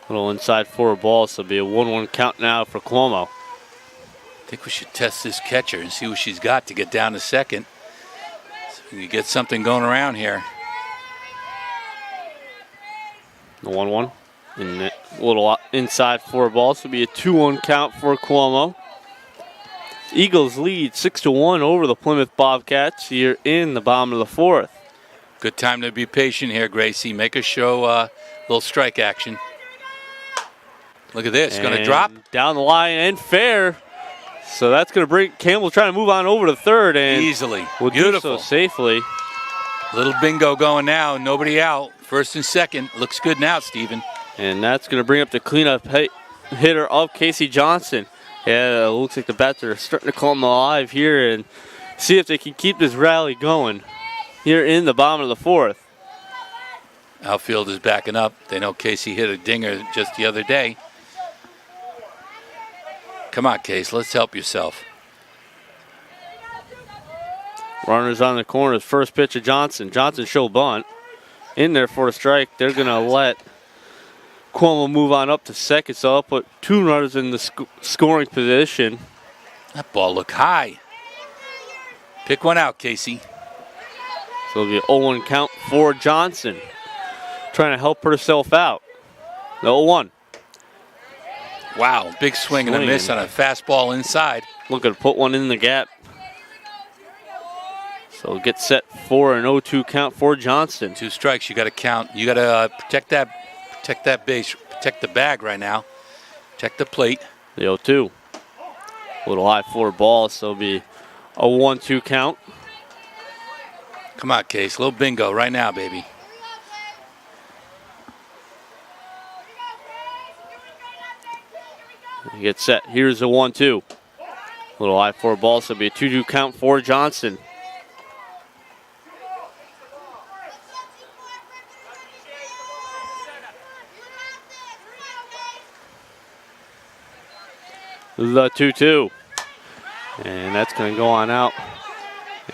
Little inside for a ball, so it'll be a 1-1 count now for Cuomo. I think we should test this catcher and see what she's got to get down to second. So we can get something going around here. The 1-1. And a little inside for a ball, so it'll be a 2-1 count for Cuomo. Eagles lead 6-1 over the Plymouth Bobcats here in the bottom of the 4th. Good time to be patient here, Gracie. Make us show a little strike action. Look at this. Going to drop. Down the line and fair. So that's going to bring Campbell trying to move on over to third. And easily. Will Beautiful. do so safely. Little bingo going now. Nobody out. First and second. Looks good now, Stephen. And that's going to bring up the cleanup hitter of Casey Johnson. Yeah, it looks like the bats are starting to come alive here and see if they can keep this rally going here in the bottom of the 4th. Outfield is backing up. They know Casey hit a dinger just the other day. Come on, Case, let's help yourself. Runners on the corners. First pitch of Johnson. Johnson show bunt. In there for a strike. They're going to let Cuomo move on up to second, so I'll put 2 runners in the scoring position. That ball looked high. Pick one out, Casey. So it'll be an 0-1 count for Johnson. Trying to help herself out. The 0-1. Wow, big swing and a miss on a fastball inside. Looking to put one in the gap. So get set for an 0-2 count for Johnson. 2 strikes, you got to count. You got to protect that base, protect the bag right now. Check the plate. The 0-2. Little high floor ball, so it'll be a 1-2 count. Come on, Case, little bingo right now, baby. You get set. Here's a 1-2. Little high floor ball, so it'll be a 2-2 count for Johnson. The 2-2. And that's going to go on out.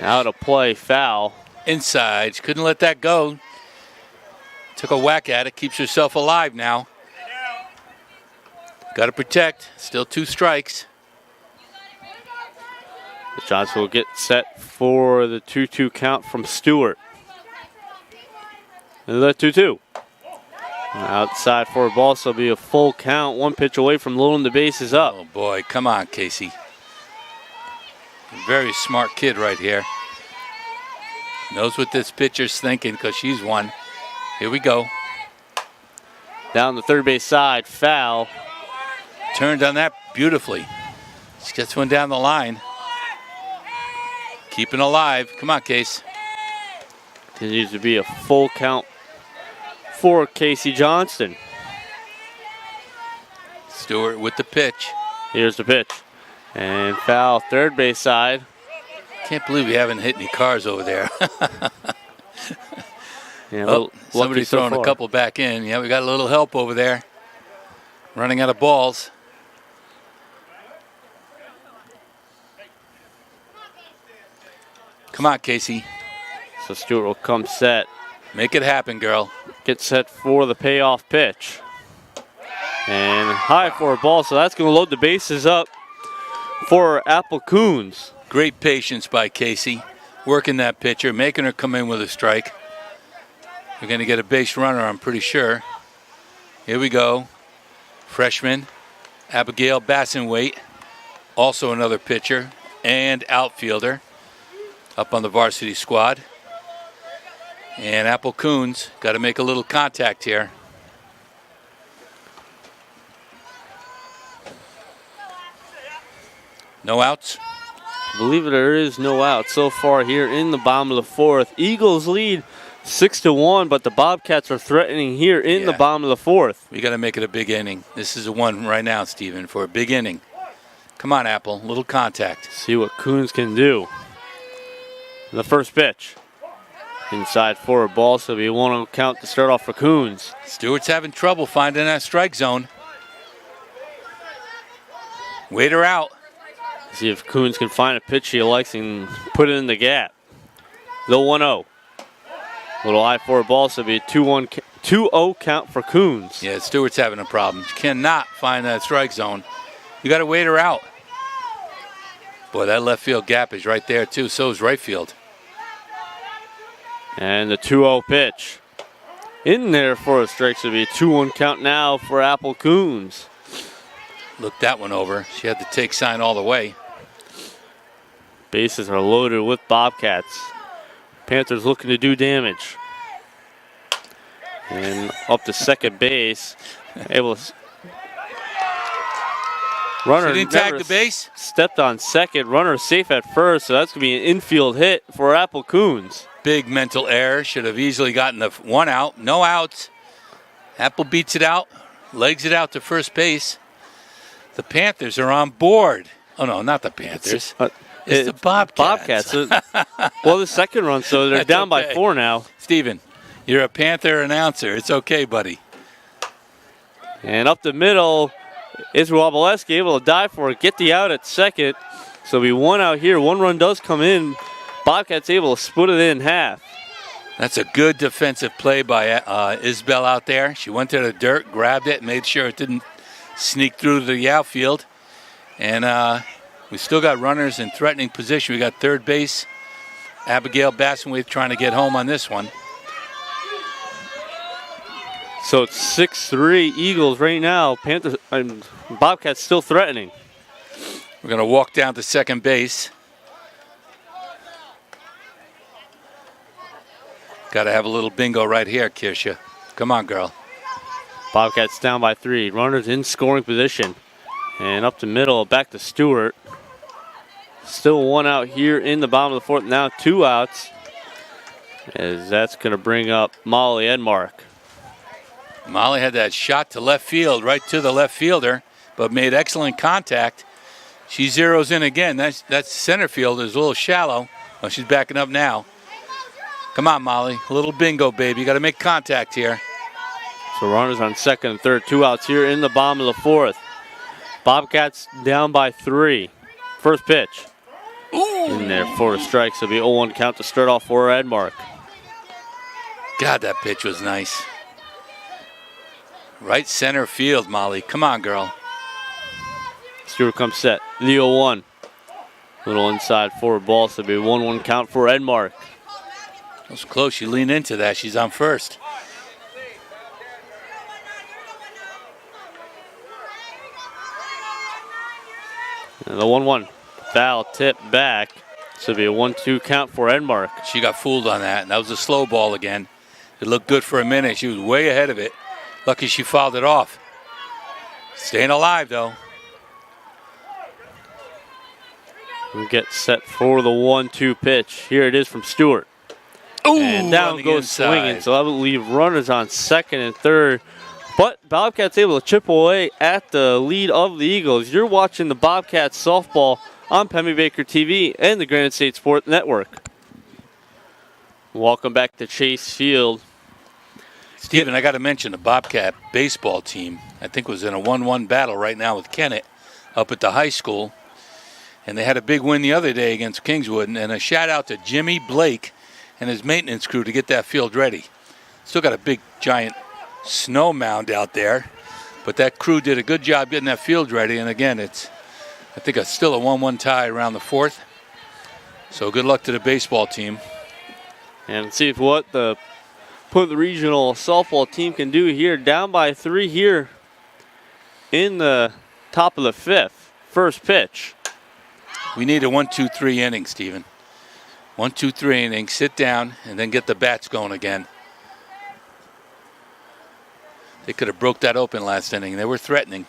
Out of play, foul. Inside, she couldn't let that go. Took a whack at it, keeps herself alive now. Got to protect, still 2 strikes. Johnson will get set for the 2-2 count from Stewart. And the 2-2. Outside for a ball, so it'll be a full count. 1 pitch away from loading the bases up. Oh boy, come on, Casey. Very smart kid right here. Knows what this pitcher's thinking because she's one. Here we go. Down the third base side, foul. Turned on that beautifully. She gets one down the line. Keeping alive. Come on, Case. Continues to be a full count for Casey Johnston. Stewart with the pitch. Here's the pitch. And foul, third base side. Can't believe we haven't hit any cars over there. Yeah, somebody's throwing a couple back in. Yeah, we got a little help over there. Running out of balls. Come on, Casey. So Stewart will come set. Make it happen, girl. Get set for the payoff pitch. And high for a ball, so that's going to load the bases up for Apple Coons. Great patience by Casey. Working that pitcher, making her come in with a strike. We're going to get a base runner, I'm pretty sure. Here we go. Freshman, Abigail Bassenwaite. Also another pitcher and outfielder up on the varsity squad. And Apple Coons got to make a little contact here. No outs? I believe there is no out so far here in the bottom of the 4th. Eagles lead 6-1, but the Bobcats are threatening here in the bottom of the 4th. We got to make it a big inning. This is a one right now, Steven, for a big inning. Come on, Apple, little contact. See what Coons can do. The first pitch. Inside for a ball, so it'll be a 1-0 count to start off for Coons. Stewart's having trouble finding that strike zone. Wait her out. See if Coons can find a pitch he likes and put it in the gap. The 1-0. Little high for a ball, so it'll be a 2-0 count for Coons. Yeah, Stewart's having a problem. She cannot find that strike zone. You got to wait her out. Boy, that left field gap is right there, too. So is right field. And the 2-0 pitch. In there for a strike, so it'll be a 2-1 count now for Apple Coons. Looked that one over. She had the take sign all the way. Bases are loaded with Bobcats. Panthers looking to do damage. And up to second base. Able to. Runner She didn't tag the base? Stepped on second. Runner safe at first, so that's going to be an infield hit for Apple Coons. Big mental error. Should have easily gotten the 1 out. No outs. Apple beats it out. Legs it out to first base. The Panthers are on board. Oh, no, not the Panthers. It's the Bobcats. Bobcats. Well, the second run, so they're down by 4 now. Steven, You're a Panther announcer. It's okay, buddy. And up the middle is Wabaleski, able to dive for it, get the out at second. So we one out here. One run does come in. Bobcats able to split it in half. That's a good defensive play by Isbell out there. She went to the dirt, grabbed it, made sure it didn't sneak through the outfield. And we still got runners in threatening position. We got third base, Abigail Bassenwaith trying to get home on this one. So it's 6-3 Eagles right now. Panthers and Bobcats still threatening. We're going to walk down to second base. Got to have a little bingo right here, Kirsha. Come on, girl. Bobcats down by 3. Runners in scoring position. And up the middle, back to Stewart. Still one out here in the bottom of the fourth. Now 2 outs. As that's going to bring up Molly Edmark. Molly had that shot to left field, right to the left fielder, but made excellent contact. She zeroes in again. That center field is a little shallow. Oh, she's backing up now. Come on, Molly. A little bingo, baby. You got to make contact here. So runners on second and third. 2 outs here in the bottom of the fourth. Bobcats down by 3. First pitch. Ooh. In there for a strike. So it'll be 0-1 count to start off for Edmark. God, that pitch was nice. Right center field, Molly. Come on, girl. Stewart comes set. The 0-1. Little inside forward ball. So it'll be 1-1 count for Edmark. That was close. She leaned into that. She's on first. And the 1-1 foul tip back. So it'll be a 1-2 count for Edmark. She got fooled on that, and that was a slow ball again. It looked good for a minute. She was way ahead of it. Lucky she fouled it off. Staying alive, though. We get set for the 1-2 pitch. Here it is from Stewart. Ooh, and down goes swinging. So I will leave runners on second and third. But Bobcats able to chip away at the lead of the Eagles. You're watching the Bobcats softball on Pemmy Baker TV and the Granite State Sports Network. Welcome back to Chase Field. Stephen, I got to mention the Bobcat baseball team. I think was in a 1-1 battle right now with Kennett up at the high school. And they had a big win the other day against Kingswood. And a shout out to Jimmy Blake and his maintenance crew to get that field ready. Still got a big, giant snow mound out there. But that crew did a good job getting that field ready. And again, it's, I think, it's still a 1-1 tie around the fourth. So good luck to the baseball team. And see if what the Plymouth Regional softball team can do here. Down by 3 here in the top of the fifth. First pitch. We need a 1-2-3 inning, Stephen. 1-2-3 inning, sit down, and then get the bats going again. They could have broke that open last inning. They were threatening.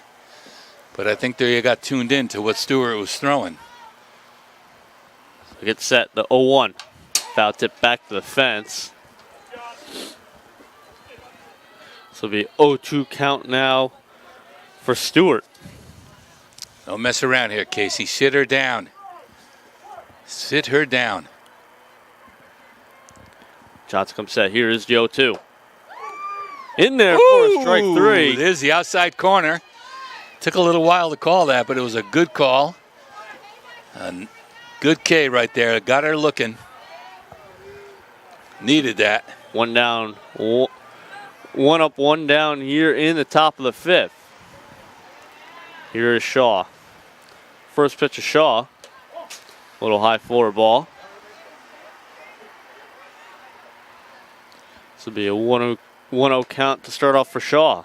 But I think they got tuned in to what Stewart was throwing. We get set, the 0-1. Foul tip back to the fence. So it'll be 0-2 count now for Stewart. Don't mess around here, Casey. Sit her down. Sit her down. Johnson comes set. Here is the 0-2. In there for a strike 3. There's the outside corner. Took a little while to call that, but it was a good call. A good K right there. Got her looking. Needed that. One down. One up, one down here in the top of the fifth. Here is Shaw. First pitch of Shaw. Little high floor ball. This will be a 1-0 count to start off for Shaw.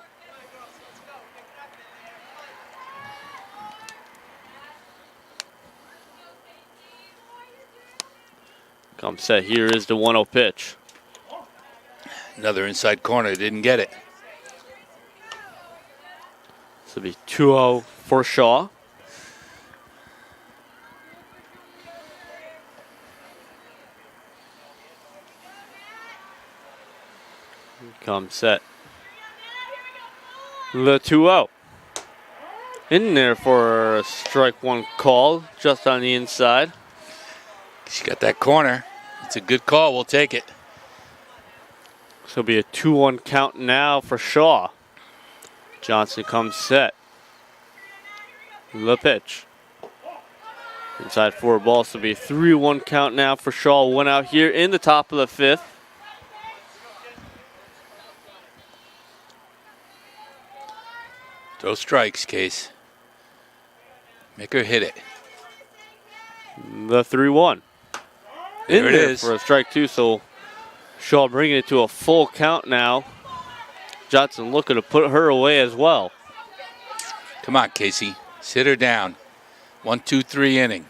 Come set. Here is the 1-0 pitch. Another inside corner. Didn't get it. This will be 2-0 for Shaw. Come set. The 2-0. In there for a strike 1 call, just on the inside. She got that corner. It's a good call. We'll take it. So it'll be a 2-1 count now for Shaw. Johnson comes set. The pitch. Inside 4 ball, so it'll be a 3-1 count now for Shaw. 1 out here in the top of the 5th. Throw strikes, Case. Make her hit it. The 3-1. There it is. For a strike 2, so Shaw bringing it to a full count now. Johnson looking to put her away as well. Come on, Casey. Sit her down. 1, 2, 3 inning.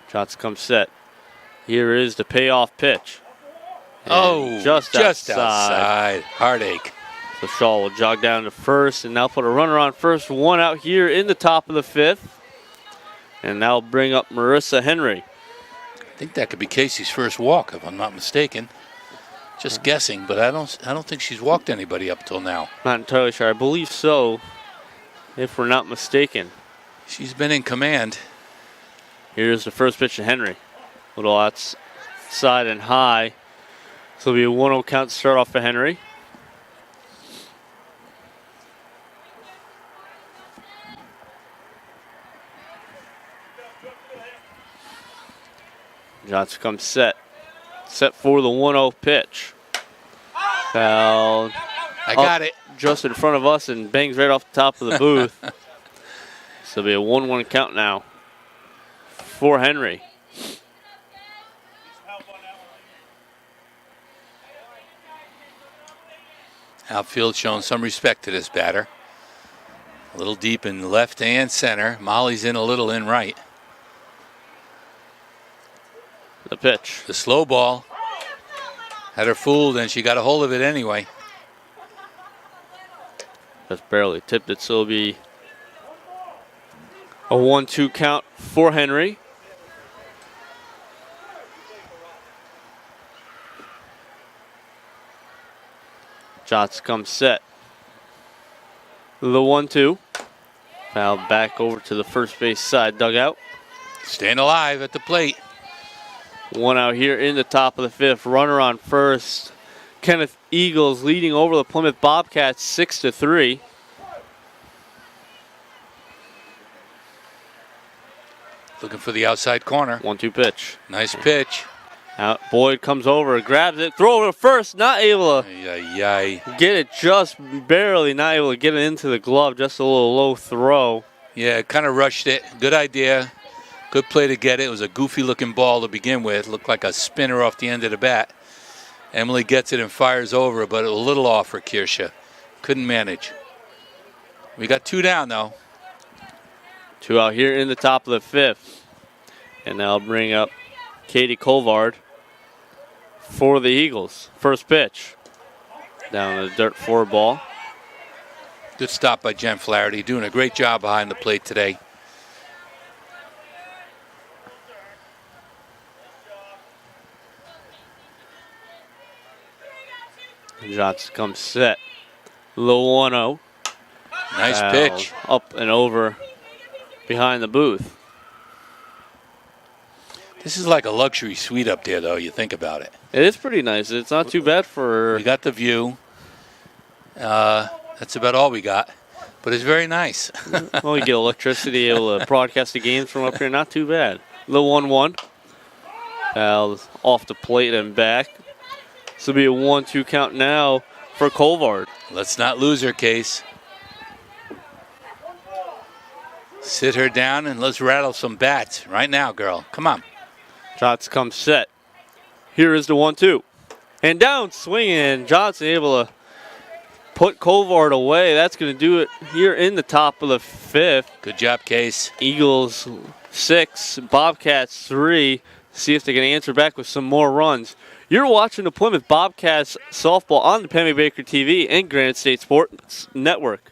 Johnson comes set. Here is the payoff pitch. And just outside. Heartache. So Shaw will jog down to first and now put a runner on first. 1 out here in the top of the 5th. And now bring up Marissa Henry. I think that could be Casey's first walk, if I'm not mistaken. Just guessing, but I don't think she's walked anybody up till now. Not entirely sure. I believe so, if we're not mistaken. She's been in command. Here's the first pitch to Henry. Little outside and high. So it'll be a 1-0 count to start off for Henry. Johnson comes set. Set for the 1-0 pitch. Foul. I got it. Just in front of us and bangs right off the top of the booth. So it'll be a 1-1 count now for Henry. Outfield showing some respect to this batter. A little deep in left and center. Molly's in a little in right. The pitch. The slow ball had her fooled, and she got a hold of it anyway. Just barely tipped it, so it'll be a 1-2 count for Henry. Johnson comes set. The 1-2. Foul back over to the first base side dugout. Staying alive at the plate. 1 out here in the top of the 5th. Runner on first. Kenneth Eagles leading over the Plymouth Bobcats 6-3. Looking for the outside corner. 1-2 pitch. Nice pitch. Out, Boyd comes over, grabs it, throw over to first, not able to get it, just barely not able to get it into the glove, just a little low throw. Yeah, kind of rushed it. Good idea. Good play to get it. It was a goofy looking ball to begin with. Looked like a spinner off the end of the bat. Emily gets it and fires over, but a little off for Kirsha. Couldn't manage. We got 2 down though. 2 out here in the top of the 5th. And now I'll bring up Katie Colvard for the Eagles. First pitch. Down the dirt 4 ball. Good stop by Jen Flaherty. Doing a great job behind the plate today. Johnson comes set. Low 1-0. Nice pitch. Up and over behind the booth. This is like a luxury suite up there, though, you think about it. It is pretty nice. It's not too bad for... We got the view. That's about all we got. But it's very nice. Well, you get electricity, able to broadcast the games from up here. Not too bad. The 1-1. Foul's off the plate and back. This will be a 1-2 count now for Colvard. Let's not lose her, Case. Sit her down and let's rattle some bats right now, girl. Come on. Johnson comes set. Here is the 1-2. And down swinging. Johnson able to put Colvard away. That's going to do it here in the top of the 5th. Good job, Case. Eagles 6, Bobcats 3. See if they can answer back with some more runs. You're watching the Plymouth Bobcats softball on the Pemmy Baker TV and Granite State Sports Network.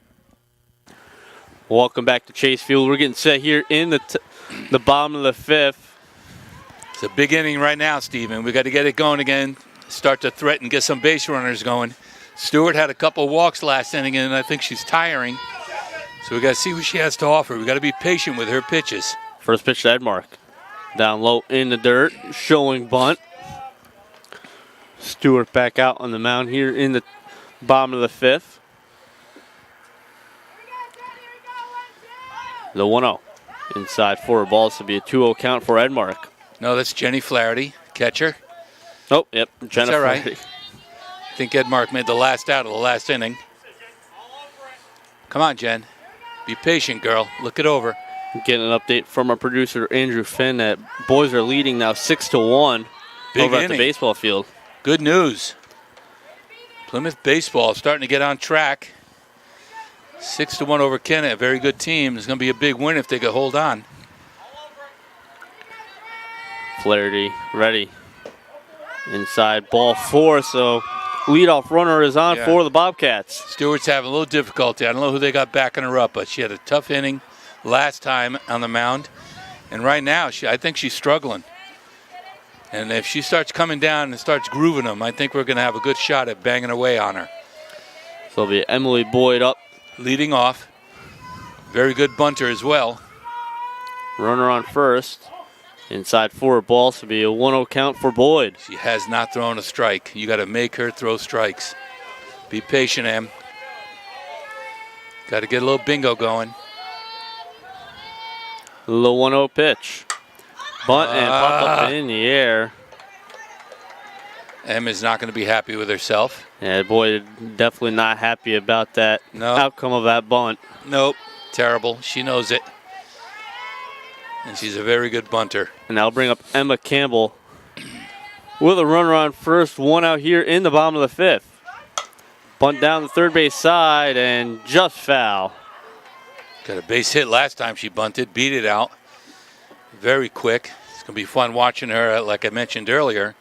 Welcome back to Chase Field. We're getting set here in the bottom of the 5th. It's a big inning right now, Steven. We got to get it going again. Start to threaten, get some base runners going. Stewart had a couple walks last inning, and I think she's tiring. So we got to see what she has to offer. We got to be patient with her pitches. First pitch to Edmark. Down low in the dirt, showing bunt. Stewart back out on the mound here in the bottom of the 5th. The 1-0. Inside forward balls to be a 2-0 count for Edmark. No, that's Jenny Flaherty, catcher. Oh, yep. Jenna That's all right. Flaherty. I think Edmark made the last out of the last inning. Come on, Jen. Be patient, girl. Look it over. Getting an update from our producer, Andrew Finn, that boys are leading now 6-1 over at the baseball field. Good news. Plymouth baseball is starting to get on track. 6-1 over Kennett, a very good team. It's going to be a big win if they can hold on. Flaherty ready. Inside ball 4, so leadoff runner is on for the Bobcats. Stewart's having a little difficulty. I don't know who they got backing her up, but she had a tough inning last time on the mound. And right now, I think she's struggling. And if she starts coming down and starts grooving them, I think we're going to have a good shot at banging away on her. So it'll be Emily Boyd up. Leading off. Very good bunter as well. Runner on first. Inside forward balls to be a 1-0 count for Boyd. She has not thrown a strike. You got to make her throw strikes. Be patient, Em. Got to get a little bingo going. A little 1-0 pitch. Bunt and pop up in the air. Em is not going to be happy with herself. Yeah, Boyd definitely not happy about that outcome of that bunt. Nope. Terrible. She knows it. And she's a very good bunter. And that'll bring up Emma Campbell with a runner on first, 1 out here in the bottom of the 5th. Bunt down the third base side and just foul. Got a base hit last time she bunted, beat it out. Very quick. It's going to be fun watching her, like I mentioned earlier.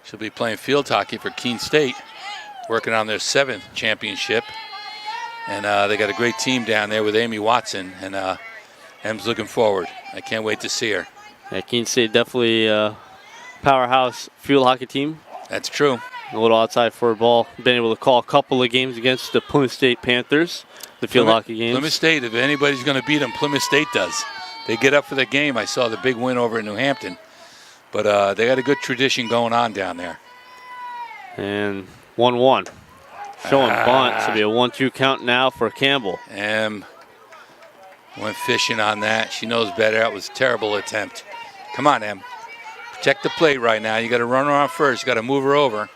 She'll be playing field hockey for Keene State, working on their 7th championship. And they got a great team down there with Amy Watson, and Em's looking forward. I can't wait to see her. Yeah, Keene State definitely a powerhouse field hockey team. That's true. A little outside forward ball. Been able to call a couple of games against the Plymouth State Panthers, the field hockey games. Plymouth State, if anybody's going to beat them, Plymouth State does. They get up for the game. I saw the big win over in New Hampton. But they got a good tradition going on down there. And 1-1. Showing bunt. To be a 1-2 count now for Campbell. Em went fishing on that. She knows better. That was a terrible attempt. Come on, Em. Protect the plate right now. You got to run her on first. You got to move her over.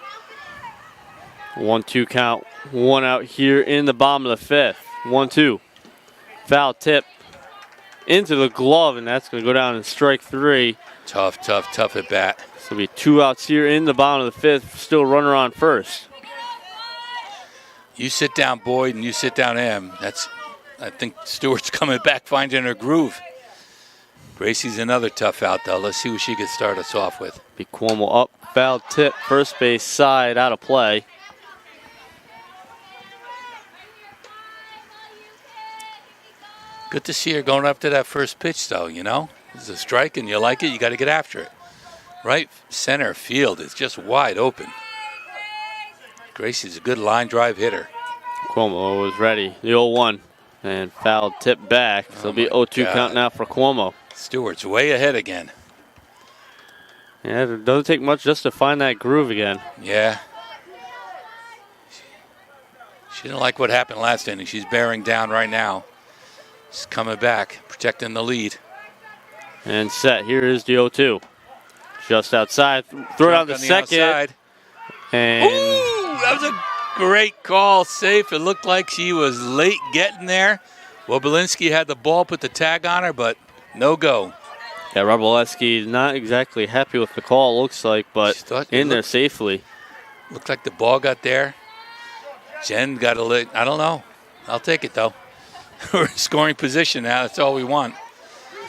1-2 count. 1 out here in the bottom of the 5th. 1-2. Foul tip into the glove, and that's going to go down and strike 3. Tough at bat. So it'll be 2 outs here in the bottom of the 5th. Still runner on first. You sit down, Boyd, and you sit down, Em. I think Stewart's coming back, finding her groove. Gracie's another tough out, though. Let's see who she can start us off with. Be Cuomo up, foul tip, first base side, out of play. Good to see her going up to that first pitch, though, you know? It's a strike and you like it, you got to get after it. Right center field is just wide open. Gracie's a good line drive hitter. Cuomo was ready. The 0-1 and foul tip back. So it'll be 0-2 count now for Cuomo. Stewart's way ahead again. Yeah, it doesn't take much just to find that groove again. Yeah. She didn't like what happened last inning. She's bearing down right now. She's coming back, protecting the lead. And set. Here is the 0-2. Just outside. Throw it on the second. Outside. And ooh, that was a great call. Safe. It looked like she was late getting there. Wobelinski had the ball, put the tag on her, but no go. Yeah, Roboleski not exactly happy with the call, looks like, but in there safely. Looked like the ball got there. Jen got a lit. I don't know. I'll take it, though. We're in scoring position now. That's all we want.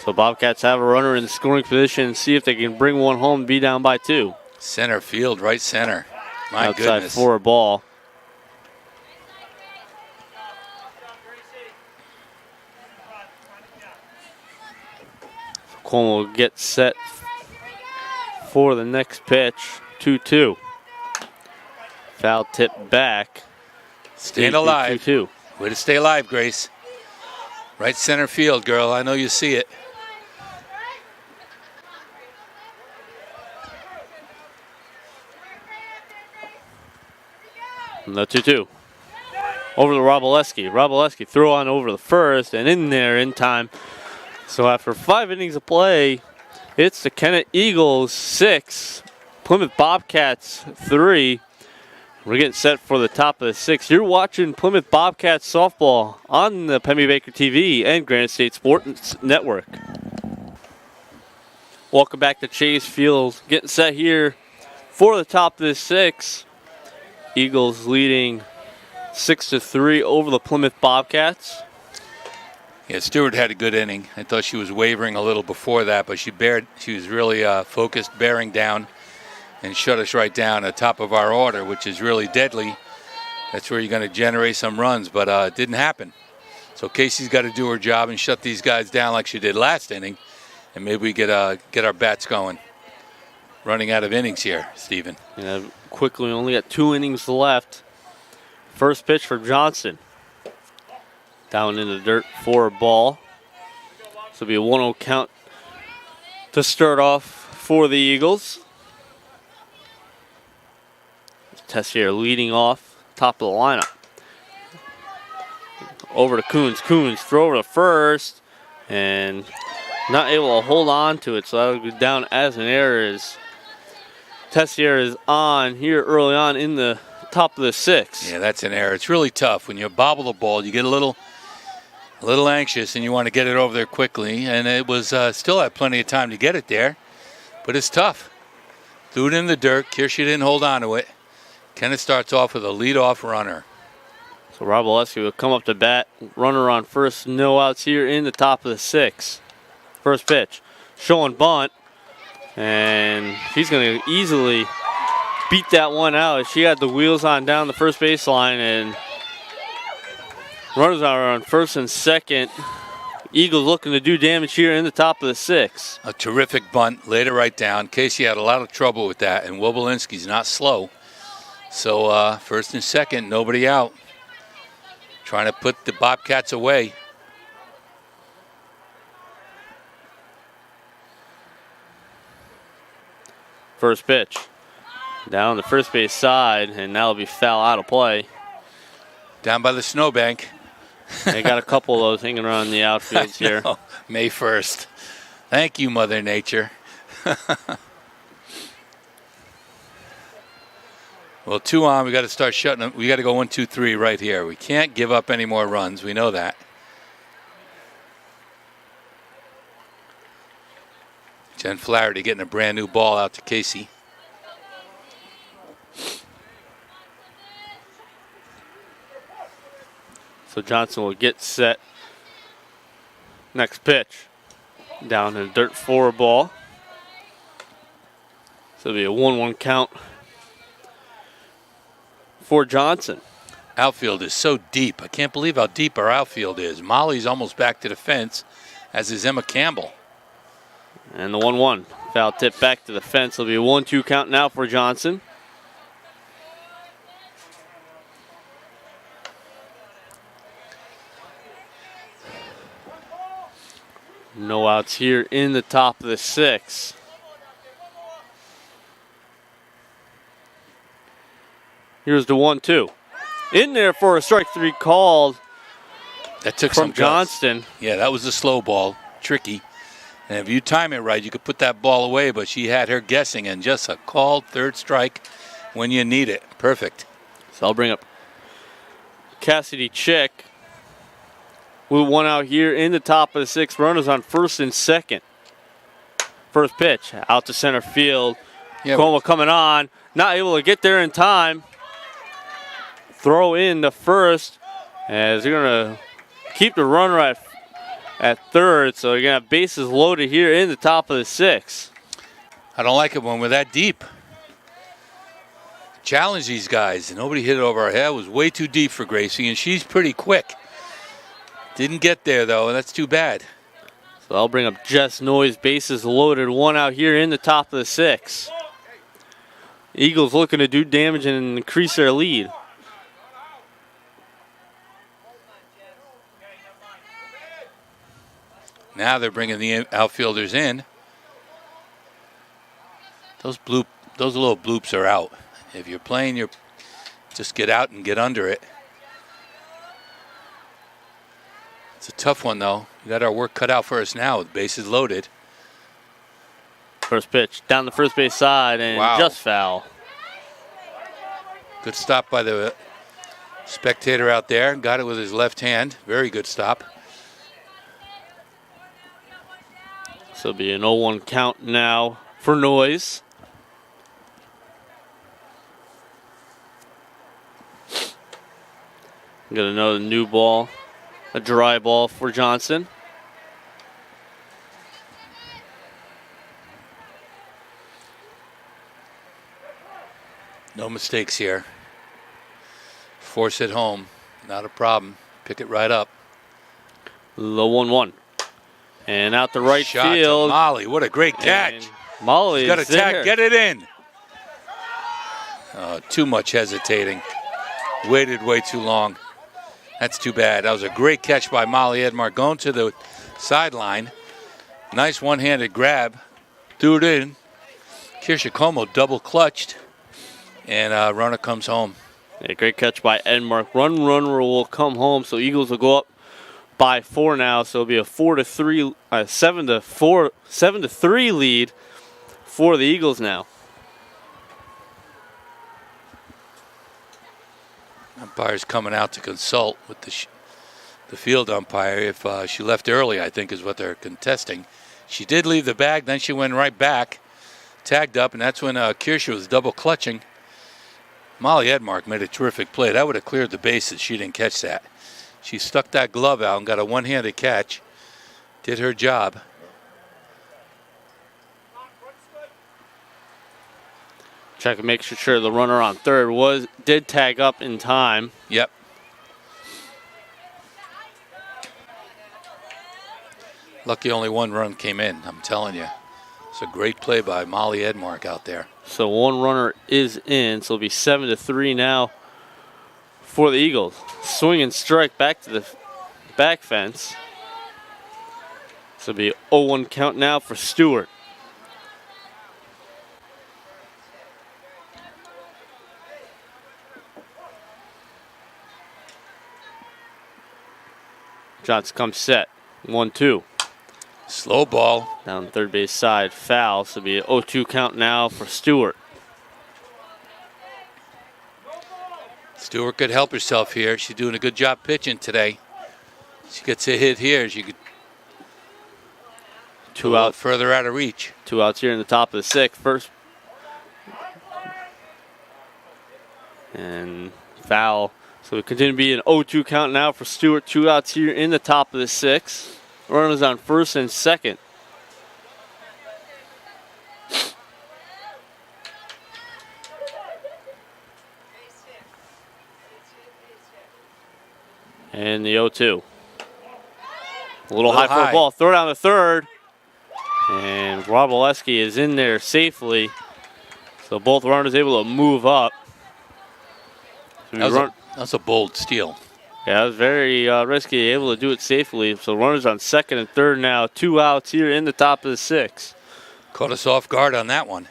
So Bobcats have a runner in scoring position and see if they can bring one home and be down by 2. Center field, right center. My outside goodness. For a ball. Cuomo will get set for the next pitch. 2-2. Foul tip back. Staying alive. 2-2. Way to stay alive, Grace. Right center field, girl. I know you see it. And the 2-2. Over to Roboleski. Roboleski throw on over the first and in there in time. So after 5 innings of play, it's the Kennett Eagles 6, Plymouth Bobcats 3. We're getting set for the top of the 6th. You're watching Plymouth Bobcats softball on the Pemmy Baker TV and Granite State Sports Network. Welcome back to Chase Field. Getting set here for the top of the 6th. Eagles leading 6-3 over the Plymouth Bobcats. Yeah, Stewart had a good inning. I thought she was wavering a little before that, but she was really focused, bearing down, and shut us right down at the top of our order, which is really deadly. That's where you're going to generate some runs, but it didn't happen. So Casey's got to do her job and shut these guys down like she did last inning, and maybe we get our bats going. Running out of innings here, Stephen. Yeah, quickly, only got 2 innings left. First pitch for Johnson. Down in the dirt for a ball. So it'll be a 1-0 count to start off for the Eagles. Tessier leading off, top of the lineup. Over to Coons. Coons throw over to first and not able to hold on to it, so that'll go down as an error as Tessier is on here early on in the top of the 6th. Yeah, that's an error. It's really tough. When you bobble the ball, you get a little anxious and you want to get it over there quickly, and it was still had plenty of time to get it there, but it's tough. Threw it in the dirt. Kirsch didn't hold on to it. Kennett starts off with a leadoff runner. So Roboleski will come up to bat. Runner on first, no outs here in the top of the 6th. First pitch, showing bunt, and he's going to easily beat that one out. She had the wheels on down the first baseline, and runners are on first and second. Eagles looking to do damage here in the top of the 6th. A terrific bunt, laid it right down. Casey had a lot of trouble with that, and Wobolinski's not slow. So first and second, nobody out. Trying to put the Bobcats away. First pitch. Down the first base side, and that'll be foul out of play. Down by the snowbank. They got a couple of those hanging around the outfields here. May 1st. Thank you, Mother Nature. Well, 2 on. We got to start shutting them. We got to go 1, 2, 3 right here. We can't give up any more runs. We know that. Jen Flaherty getting a brand new ball out to Casey. So Johnson will get set. Next pitch. Down in the dirt for a ball. So it'll be a 1-1 count for Johnson. Outfield is so deep. I can't believe how deep our outfield is. Molly's almost back to the fence, as is Emma Campbell. And the 1-1. Foul tip back to the fence. It'll be a 1-2 count now for Johnson. No outs here in the top of the 6th. Here's the 1-2. In there for a strike 3 called. That took from some Johnston. Yeah, that was a slow ball. Tricky. And if you time it right, you could put that ball away, but she had her guessing, and just a called third strike when you need it. Perfect. So I'll bring up Cassidy Chick. With 1 out here in the top of the 6th. Runners on first and second. First pitch out to center field. Yeah, Como coming on. Not able to get there in time. Throw in the first as they're going to keep the runner at third. So you're going to have bases loaded here in the top of the 6th. I don't like it when we're that deep. Challenge these guys. Nobody hit it over our head. It was way too deep for Gracie, and she's pretty quick. Didn't get there, though, and that's too bad. So I'll bring up Jess Noyes. Bases loaded. 1 out here in the top of the 6th. Eagles looking to do damage and increase their lead. Now they're bringing the outfielders in. Those little bloops are out. If you're playing your Just get out and get under it. It's a tough one, though. We got our work cut out for us now. The bases loaded. First pitch down the first base side and just foul. Good stop by the spectator out there. Got it with his left hand. Very good stop. So it'll be an 0-1 count now for Noyes. Got another new ball, a dry ball for Johnson. No mistakes here. Force it home, not a problem. Pick it right up. The 1-1. And out the right Shot field. To Molly, what a great catch. Molly's got a tag, there. get it in. Too much hesitating. Waited way too long. That's too bad. That was a great catch by Molly Edmark. Going to the sideline. Nice one-handed grab. Threw it in. Kirsha Como double clutched. And runner comes home. Yeah, great catch by Edmark. Runner will come home, so Eagles will go up by 4 now. So it'll be a 7-3 lead for the Eagles now. Umpire's coming out to consult with the field umpire. If she left early, I think is what they're contesting. She did leave the bag, then she went right back, tagged up, and that's when Kirsha was double clutching. Molly Edmark made a terrific play. That would have cleared the bases. She didn't catch that. She stuck that glove out and got a one-handed catch. Did her job. Check and make sure the runner on third did tag up in time. Yep. Lucky only one run came in, I'm telling you. It's a great play by Molly Edmark out there. So one runner is in, so it'll be 7-3 now for the Eagles. Swing and strike back to the back fence. So it'll be 0-1 count now for Stewart. Johnson comes set. 1-2. Slow ball. Down third base side. Foul. So it'll be an 0-2 count now for Stewart. Stewart could help herself here. She's doing a good job pitching today. She gets a hit here. She could 2 out further out of reach. 2 outs here in the top of the 6th. First. And foul. So it continue to be an 0-2 count now for Stewart. 2 outs here in the top of the 6th. Runners on first and second. And the 0-2. A little high for the ball. Throw down the third. And Roboleski is in there safely. So both runners able to move up. So that's a bold steal. Yeah, it was very risky, able to do it safely. So runners on second and third now. 2 outs here in the top of the 6th. Caught us off guard on that one.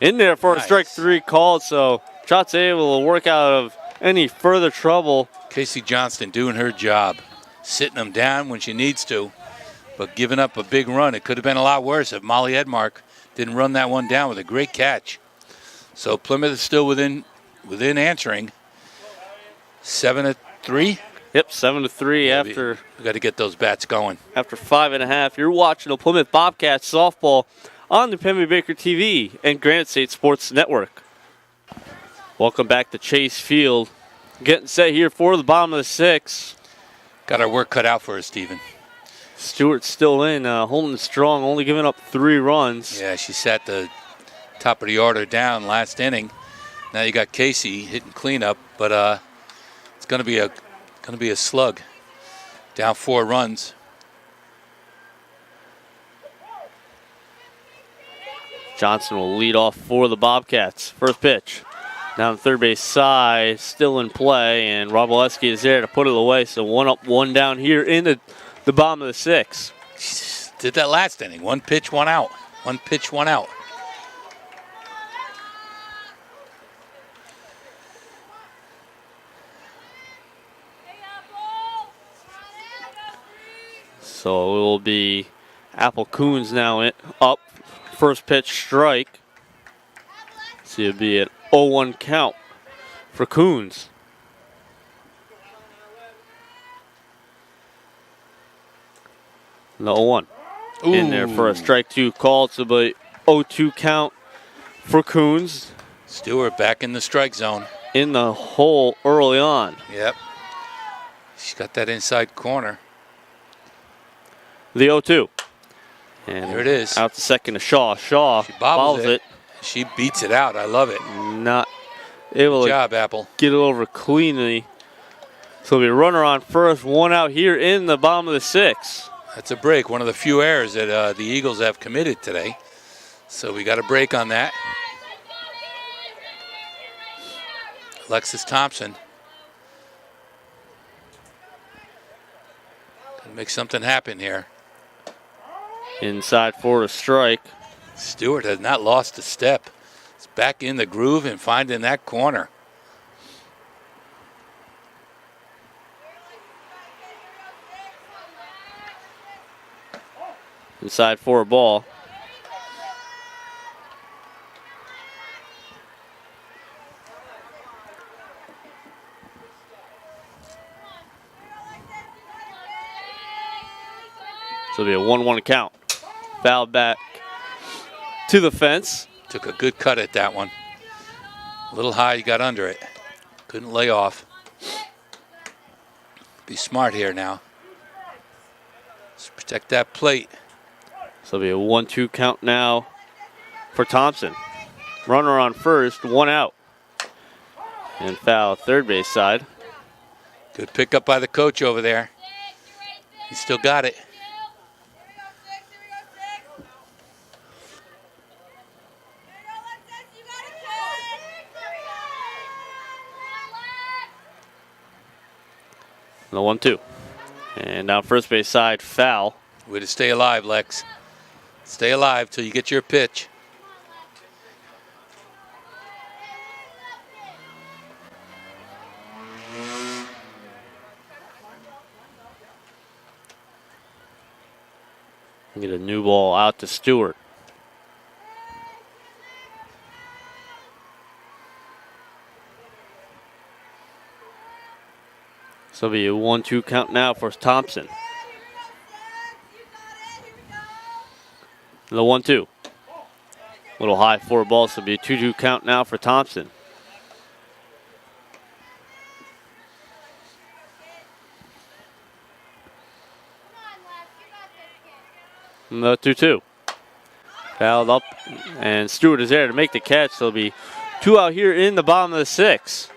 In there for a strike 3 called, so Trot's able to work out of any further trouble. Casey Johnston doing her job. Sitting them down when she needs to, but giving up a big run. It could have been a lot worse if Molly Edmark didn't run that one down with a great catch. So Plymouth is still within answering. 7-3. Yep, 7-3 after. We got to get those bats going. After 5.5, you're watching the Plymouth Bobcats softball on the Penby Baker TV and Granite State Sports Network. Welcome back to Chase Field. Getting set here for the bottom of the 6th. Got our work cut out for us, Stephen. Stewart's still in, holding strong, only giving up 3 runs. Yeah, she sat the top of the order down last inning. Now you got Casey hitting cleanup, but it's going to be a slug. Down 4 runs. Johnson will lead off for the Bobcats. First pitch. Down the third base side, still in play, and Roboleski is there to put it away. So 1 up, 1 down here in the bottom of the 6th. Did that last inning. 1 pitch, 1 out. 1 pitch, 1 out. So it will be Apple Coons now up. First pitch strike. So it'll be an 0-1 count for Coons. The 0-1. In there for a strike 2 call. So it'll be 0-2 count for Coons. Stewart back in the strike zone. In the hole early on. Yep. She's got that inside corner. The 0-2. And there it is. Out to second to Shaw. Shaw she bobbles it. She beats it out. I love it. Not able Good job, Apple. Get it over cleanly. So it'll be a runner on first. 1 out here in the bottom of the 6th. That's a break. One of the few errors that the Eagles have committed today. So we got a break on that. Alexis Thompson. Gonna make something happen here. Inside for a strike. Stewart has not lost a step. It's back in the groove and finding that corner. Inside for a ball. So it'll be a 1-1 count. Foul back to the fence. Took a good cut at that one. A little high, he got under it. Couldn't lay off. Be smart here now. Let's protect that plate. So it'll be a 1-2 count now for Thompson. Runner on first, 1 out. And foul third base side. Good pickup by the coach over there. He still got it. The 1-2. And down first base side, foul. Way to stay alive, Lex. Stay alive till you get your pitch. Get a new ball out to Stewart. So it'll be a 1-2 count now for Thompson. The 1-2. Little high for a ball, so it'll be a 2-2 count now for Thompson. And the 2-2. Fouled up, and Stewart is there to make the catch, so it'll be 2 out here in the bottom of the 6th.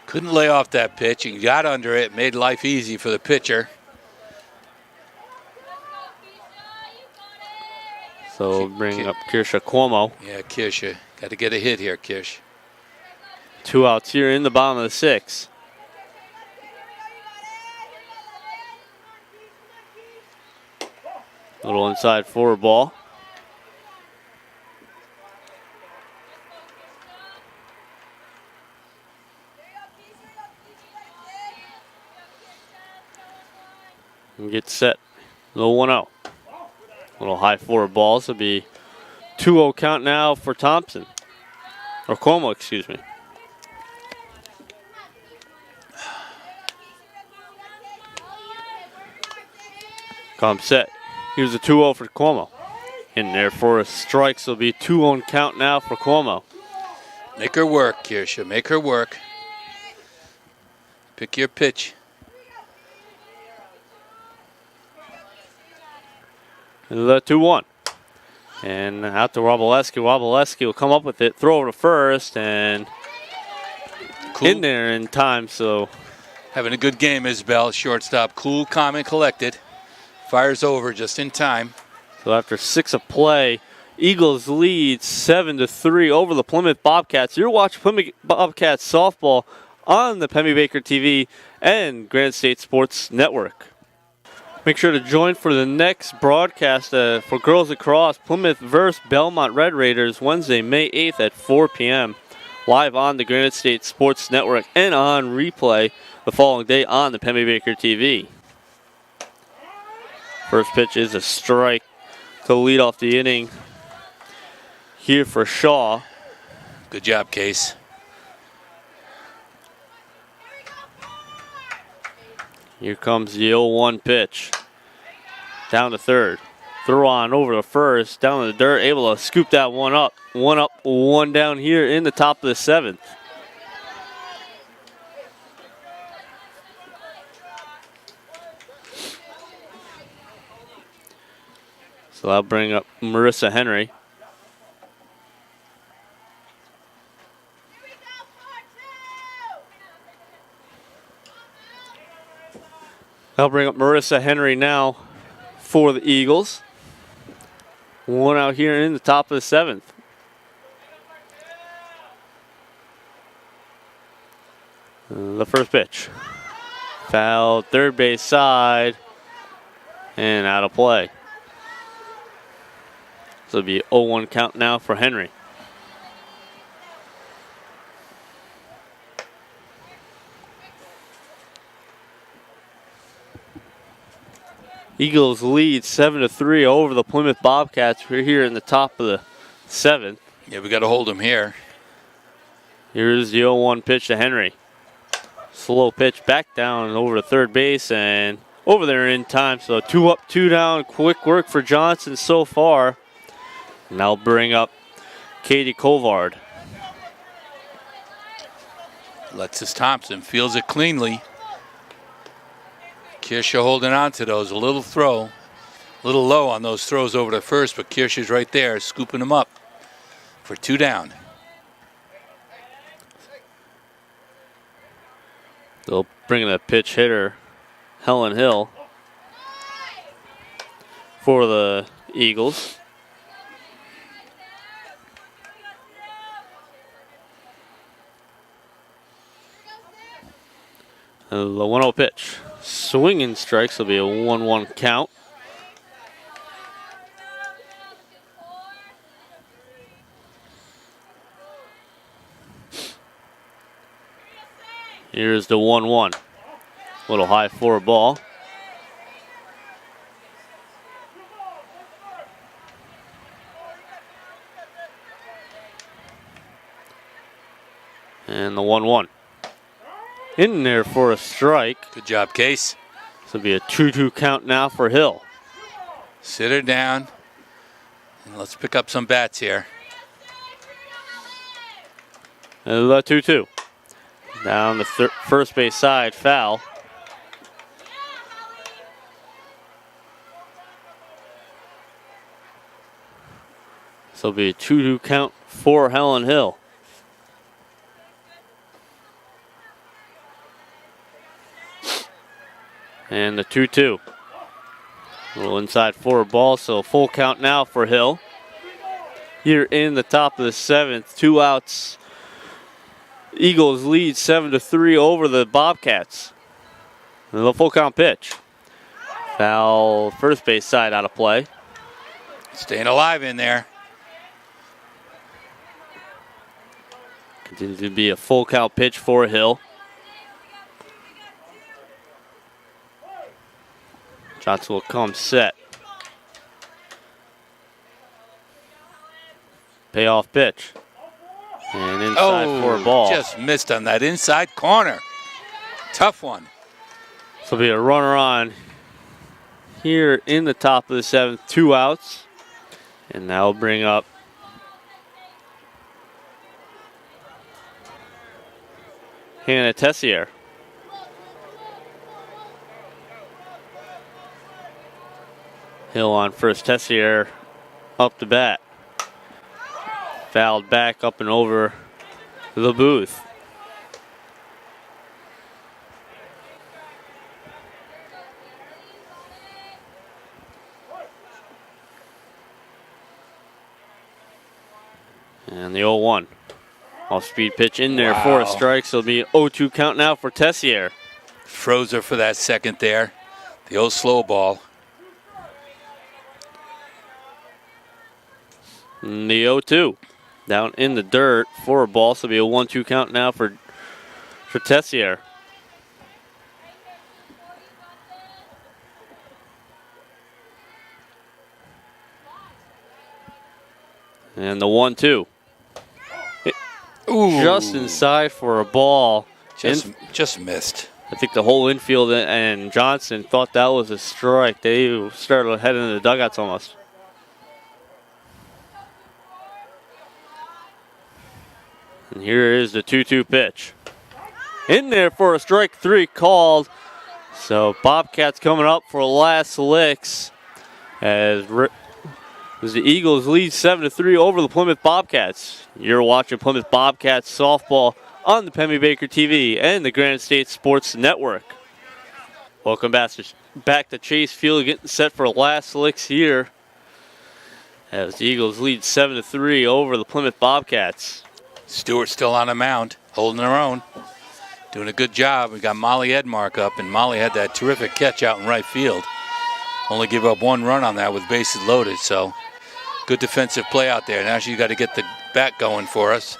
Couldn't lay off that pitch. He got under it, made life easy for the pitcher. So bring up Kirsha Cuomo. Yeah, Kirsha. Got to get a hit here, Kirsch. 2 outs here in the bottom of the 6th. Little inside for a ball. And get set. Little 1-0. Little high for a ball. So it'll be 2-0 count now for Thompson. Or Cuomo, excuse me. Come set. Here's a 2-0 for Cuomo. In there for a strike, so it'll be 2-0 count now for Cuomo. Make her work, Kirsha. Make her work. Pick your pitch. And the 2-1. And out to Robleski. Robleski will come up with it, throw over to first, and Cool. In there in time, so. Having a good game, Isabel. Shortstop, cool, calm, and collected. Fires over just in time. So after 6 of play, Eagles lead 7-3 over the Plymouth Bobcats. You're watching Plymouth Bobcats softball on the Pemmy Baker TV and Granite State Sports Network. Make sure to join for the next broadcast for girls lacrosse, Plymouth versus Belmont Red Raiders, Wednesday, May 8th at 4 p.m. live on the Granite State Sports Network and on replay the following day on the Pemmy Baker TV. First pitch is a strike to lead off the inning here for Shaw. Good job, Case. Here comes the 0-1 pitch. Down to third. Throw on over to first. Down to the dirt. Able to scoop that one up. One up, one down here in the top of the 7th. So that'll bring up Marissa Henry. I'll bring up Marissa Henry now for the Eagles. One out here in the top of the 7th. The first pitch. Foul, third base side, and out of play. So it'll be 0-1 count now for Henry. Eagles lead 7-3 over the Plymouth Bobcats. We're here in the top of the 7th. Yeah, we got to hold them here. Here's the 0-1 pitch to Henry. Slow pitch back down over to third base and over there in time. So 2 up, 2 down. Quick work for Johnson so far. Now bring up Katie Colvard. Alexis Thompson fields it cleanly. Kirscher holding on to those. A little throw. A little low on those throws over to first, but Kirscher's right there scooping them up for 2 down. They'll bring in a pitch hitter, Helen Hill, for the Eagles. The 1-0 pitch. Swinging strikes will be a 1-1 count. Here's the 1-1. Little high floor ball. And the 1-1. In there for a strike. Good job, Case. This will be a 2-2 count now for Hill. Sit her down. And let's pick up some bats here. And the 2-2. Down the first base side, foul. This will be a 2-2 count for Helen Hill. And the 2-2. A little inside forward ball, so full count now for Hill. Here in the top of the 7th, 2 outs. Eagles lead 7-3 over the Bobcats. And the full count pitch. Foul, first base side out of play. Staying alive in there. Continues to be a full count pitch for Hill. Shots will come set. Payoff pitch. And inside for a ball. Just missed on that inside corner. Tough one. So be a runner on here in the top of the 7th. 2 outs. And that will bring up Hannah Tessier. Hill on first. Tessier up to bat. Fouled back up and over the booth. And the 0-1. Off-speed pitch in there for a strike. So it'll be an 0-2 count now for Tessier. Froze her for that second there. The old slow ball. And the 0-2. Down in the dirt for a ball. So it'll be a 1-2 count now for Tessier. And the 1-2. Ooh. Just inside for a ball. Just missed. I think the whole infield and Johnson thought that was a strike. They started heading into the dugouts almost. And here is the 2-2 pitch. In there for a strike 3 called. So Bobcats coming up for last licks as the Eagles lead 7-3 over the Plymouth Bobcats. You're watching Plymouth Bobcats softball on the Pemmy Baker TV and the Granite State Sports Network. Welcome back to Chase Field, getting set for last licks here as the Eagles lead 7-3 over the Plymouth Bobcats. Stewart still on the mound, holding her own. Doing a good job. We got Molly Edmark up, and Molly had that terrific catch out in right field. Only give up 1 run on that with bases loaded, so good defensive play out there. Now she's got to get the bat going for us.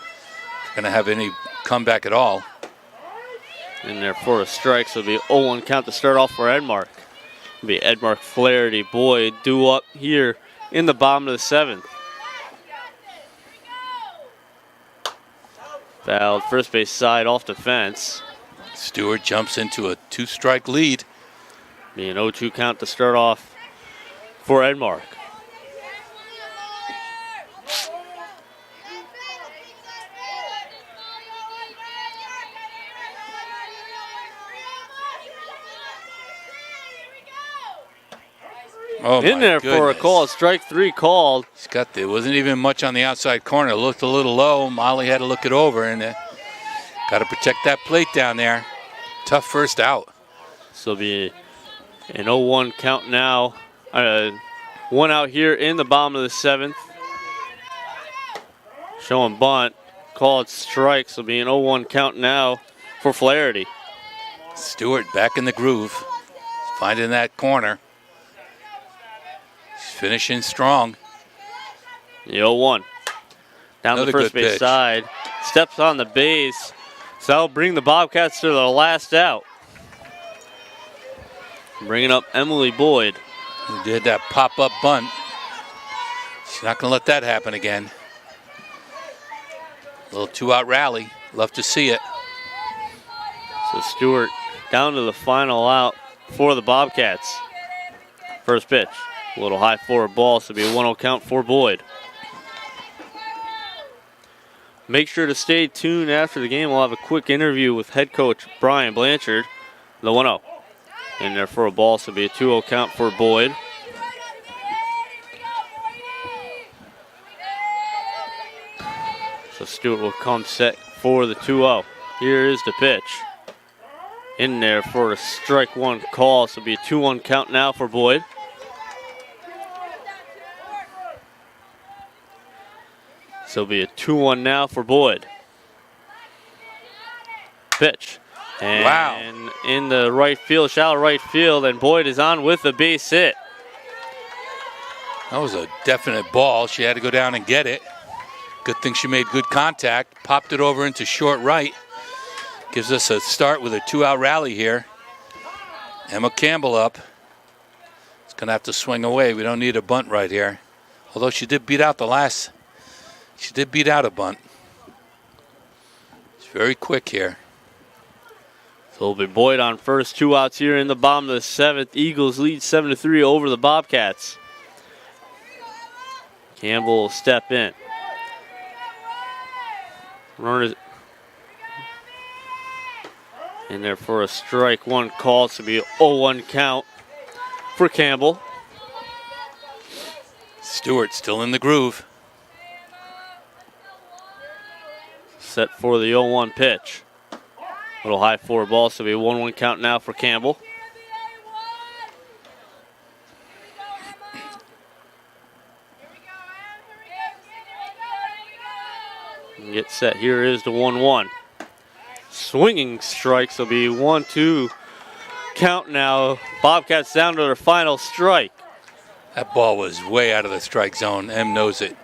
Going to have any comeback at all. In there for a strike, so it'll be 0-1 count to start off for Edmark. It'll be Edmark, Flaherty, Boyd, due up here in the bottom of the 7th. Fouled first base side off the fence. Stewart jumps into a 2-strike lead. Be an 0-2 count to start off for Edmark. Oh, in there for a call, strike 3 called. He's got there wasn't even much on the outside corner. It looked a little low. Molly had to look it over, and got to protect that plate down there. Tough first out. So it'll be an 0-1 count now. 1 out here in the bottom of the 7th. Showing bunt, called strike. So it'll be an 0-1 count now for Flaherty. Stewart back in the groove, finding that corner. Finishing strong. The 0-1. Down Another the first base pitch. side. Steps on the base. So that'll bring the Bobcats to the last out. Bringing up Emily Boyd. Who did that pop-up bunt. She's not going to let that happen again. A little 2-out rally. Love to see it. So Stewart down to the final out for the Bobcats. First pitch. A little high forward ball, so it'll be a 1-0 count for Boyd. Make sure to stay tuned after the game. We'll have a quick interview with head coach Brian Blanchard. The 1-0. In there for a ball, so it'll be a 2-0 count for Boyd. So Stewart will come set for the 2-0. Here is the pitch. In there for a strike 1 call, so it'll be a 2-1 count now for Boyd. So it'll be a 2-1 now for Boyd. Pitch. And wow. In the right field, shallow right field, and Boyd is on with the base hit. That was a definite ball. She had to go down and get it. Good thing she made good contact. Popped it over into short right. Gives us a start with a 2-out rally here. Emma Campbell up. It's going to have to swing away. We don't need a bunt right here. Although she did beat out She did beat out a bunt. It's very quick here. So it'll be Boyd on first, 2 outs here in the bottom of the 7th. Eagles lead 7-3 over the Bobcats. Campbell will step in. Runner in there for a strike 1 call. So it'll be an 0-1 count for Campbell. Stewart still in the groove. Set for the 0-1 pitch. Little high forward ball, so it'll be a 1-1 count now for Campbell. Get set. Here is the 1-1. Swinging strikes will be 1-2 count now. Bobcats down to their final strike. That ball was way out of the strike zone. Em knows it.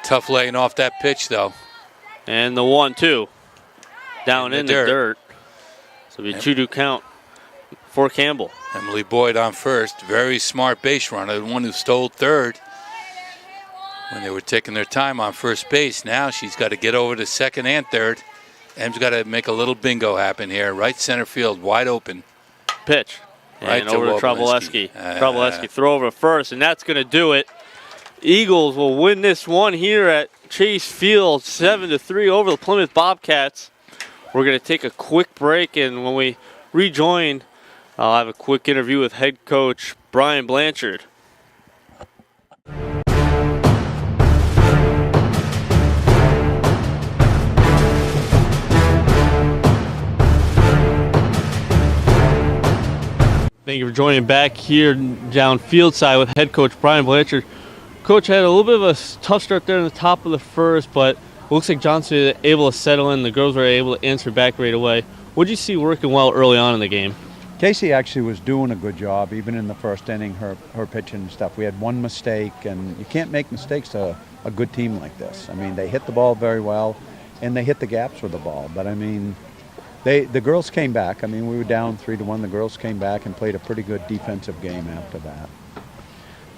Tough laying off that pitch, though. And the 1-2 down in the dirt. So it'll be 2-2 count for Campbell. Emily Boyd on first. Very smart base runner. The one who stole third. when they were taking their time on first base. Now she's got to get over to second and third. Em's got to make a little bingo happen here. Right center field, wide open. Pitch. Right and over to Wobleski. Trabaleski throw over first, and that's going to do it. Eagles will win this one here at Chase Field, 7-3 over the Plymouth Bobcats. We're going to take a quick break, and when we rejoin, I'll have a quick interview with head coach Brian Blanchard. Thank you for joining back here down field side with head coach Brian Blanchard. Coach had a little bit of a tough start there in the top of the first, but it looks like Johnson was able to settle in. The girls were able to answer back right away. What did you see working well early on in the game? Casey actually was doing a good job, even in the first inning, her pitching and stuff. We had one mistake, and you can't make mistakes to a good team like this. I mean, they hit the ball very well, and they hit the gaps with the ball. But, I mean, the girls came back. I mean, we were down 3-1. The girls came back and played a pretty good defensive game after that.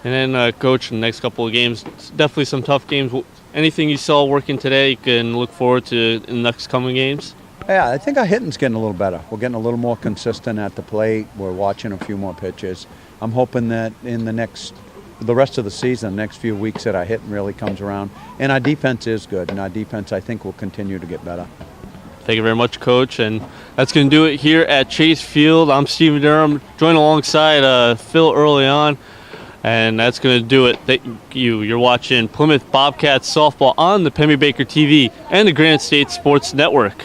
And then, Coach, in the next couple of games, definitely some tough games. Anything you saw working today you can look forward to in the next coming games? Yeah, I think our hitting's getting a little better. We're getting a little more consistent at the plate. We're watching a few more pitches. I'm hoping that in the rest of the season, the next few weeks, that our hitting really comes around. And our defense is good, and our defense, I think, will continue to get better. Thank you very much, Coach. And that's going to do it here at Chase Field. I'm Stephen Durham, joined alongside Phil early on. And that's going to do it. Thank you. You're watching Plymouth Bobcats softball on the Penny Baker TV and the Granite State Sports Network.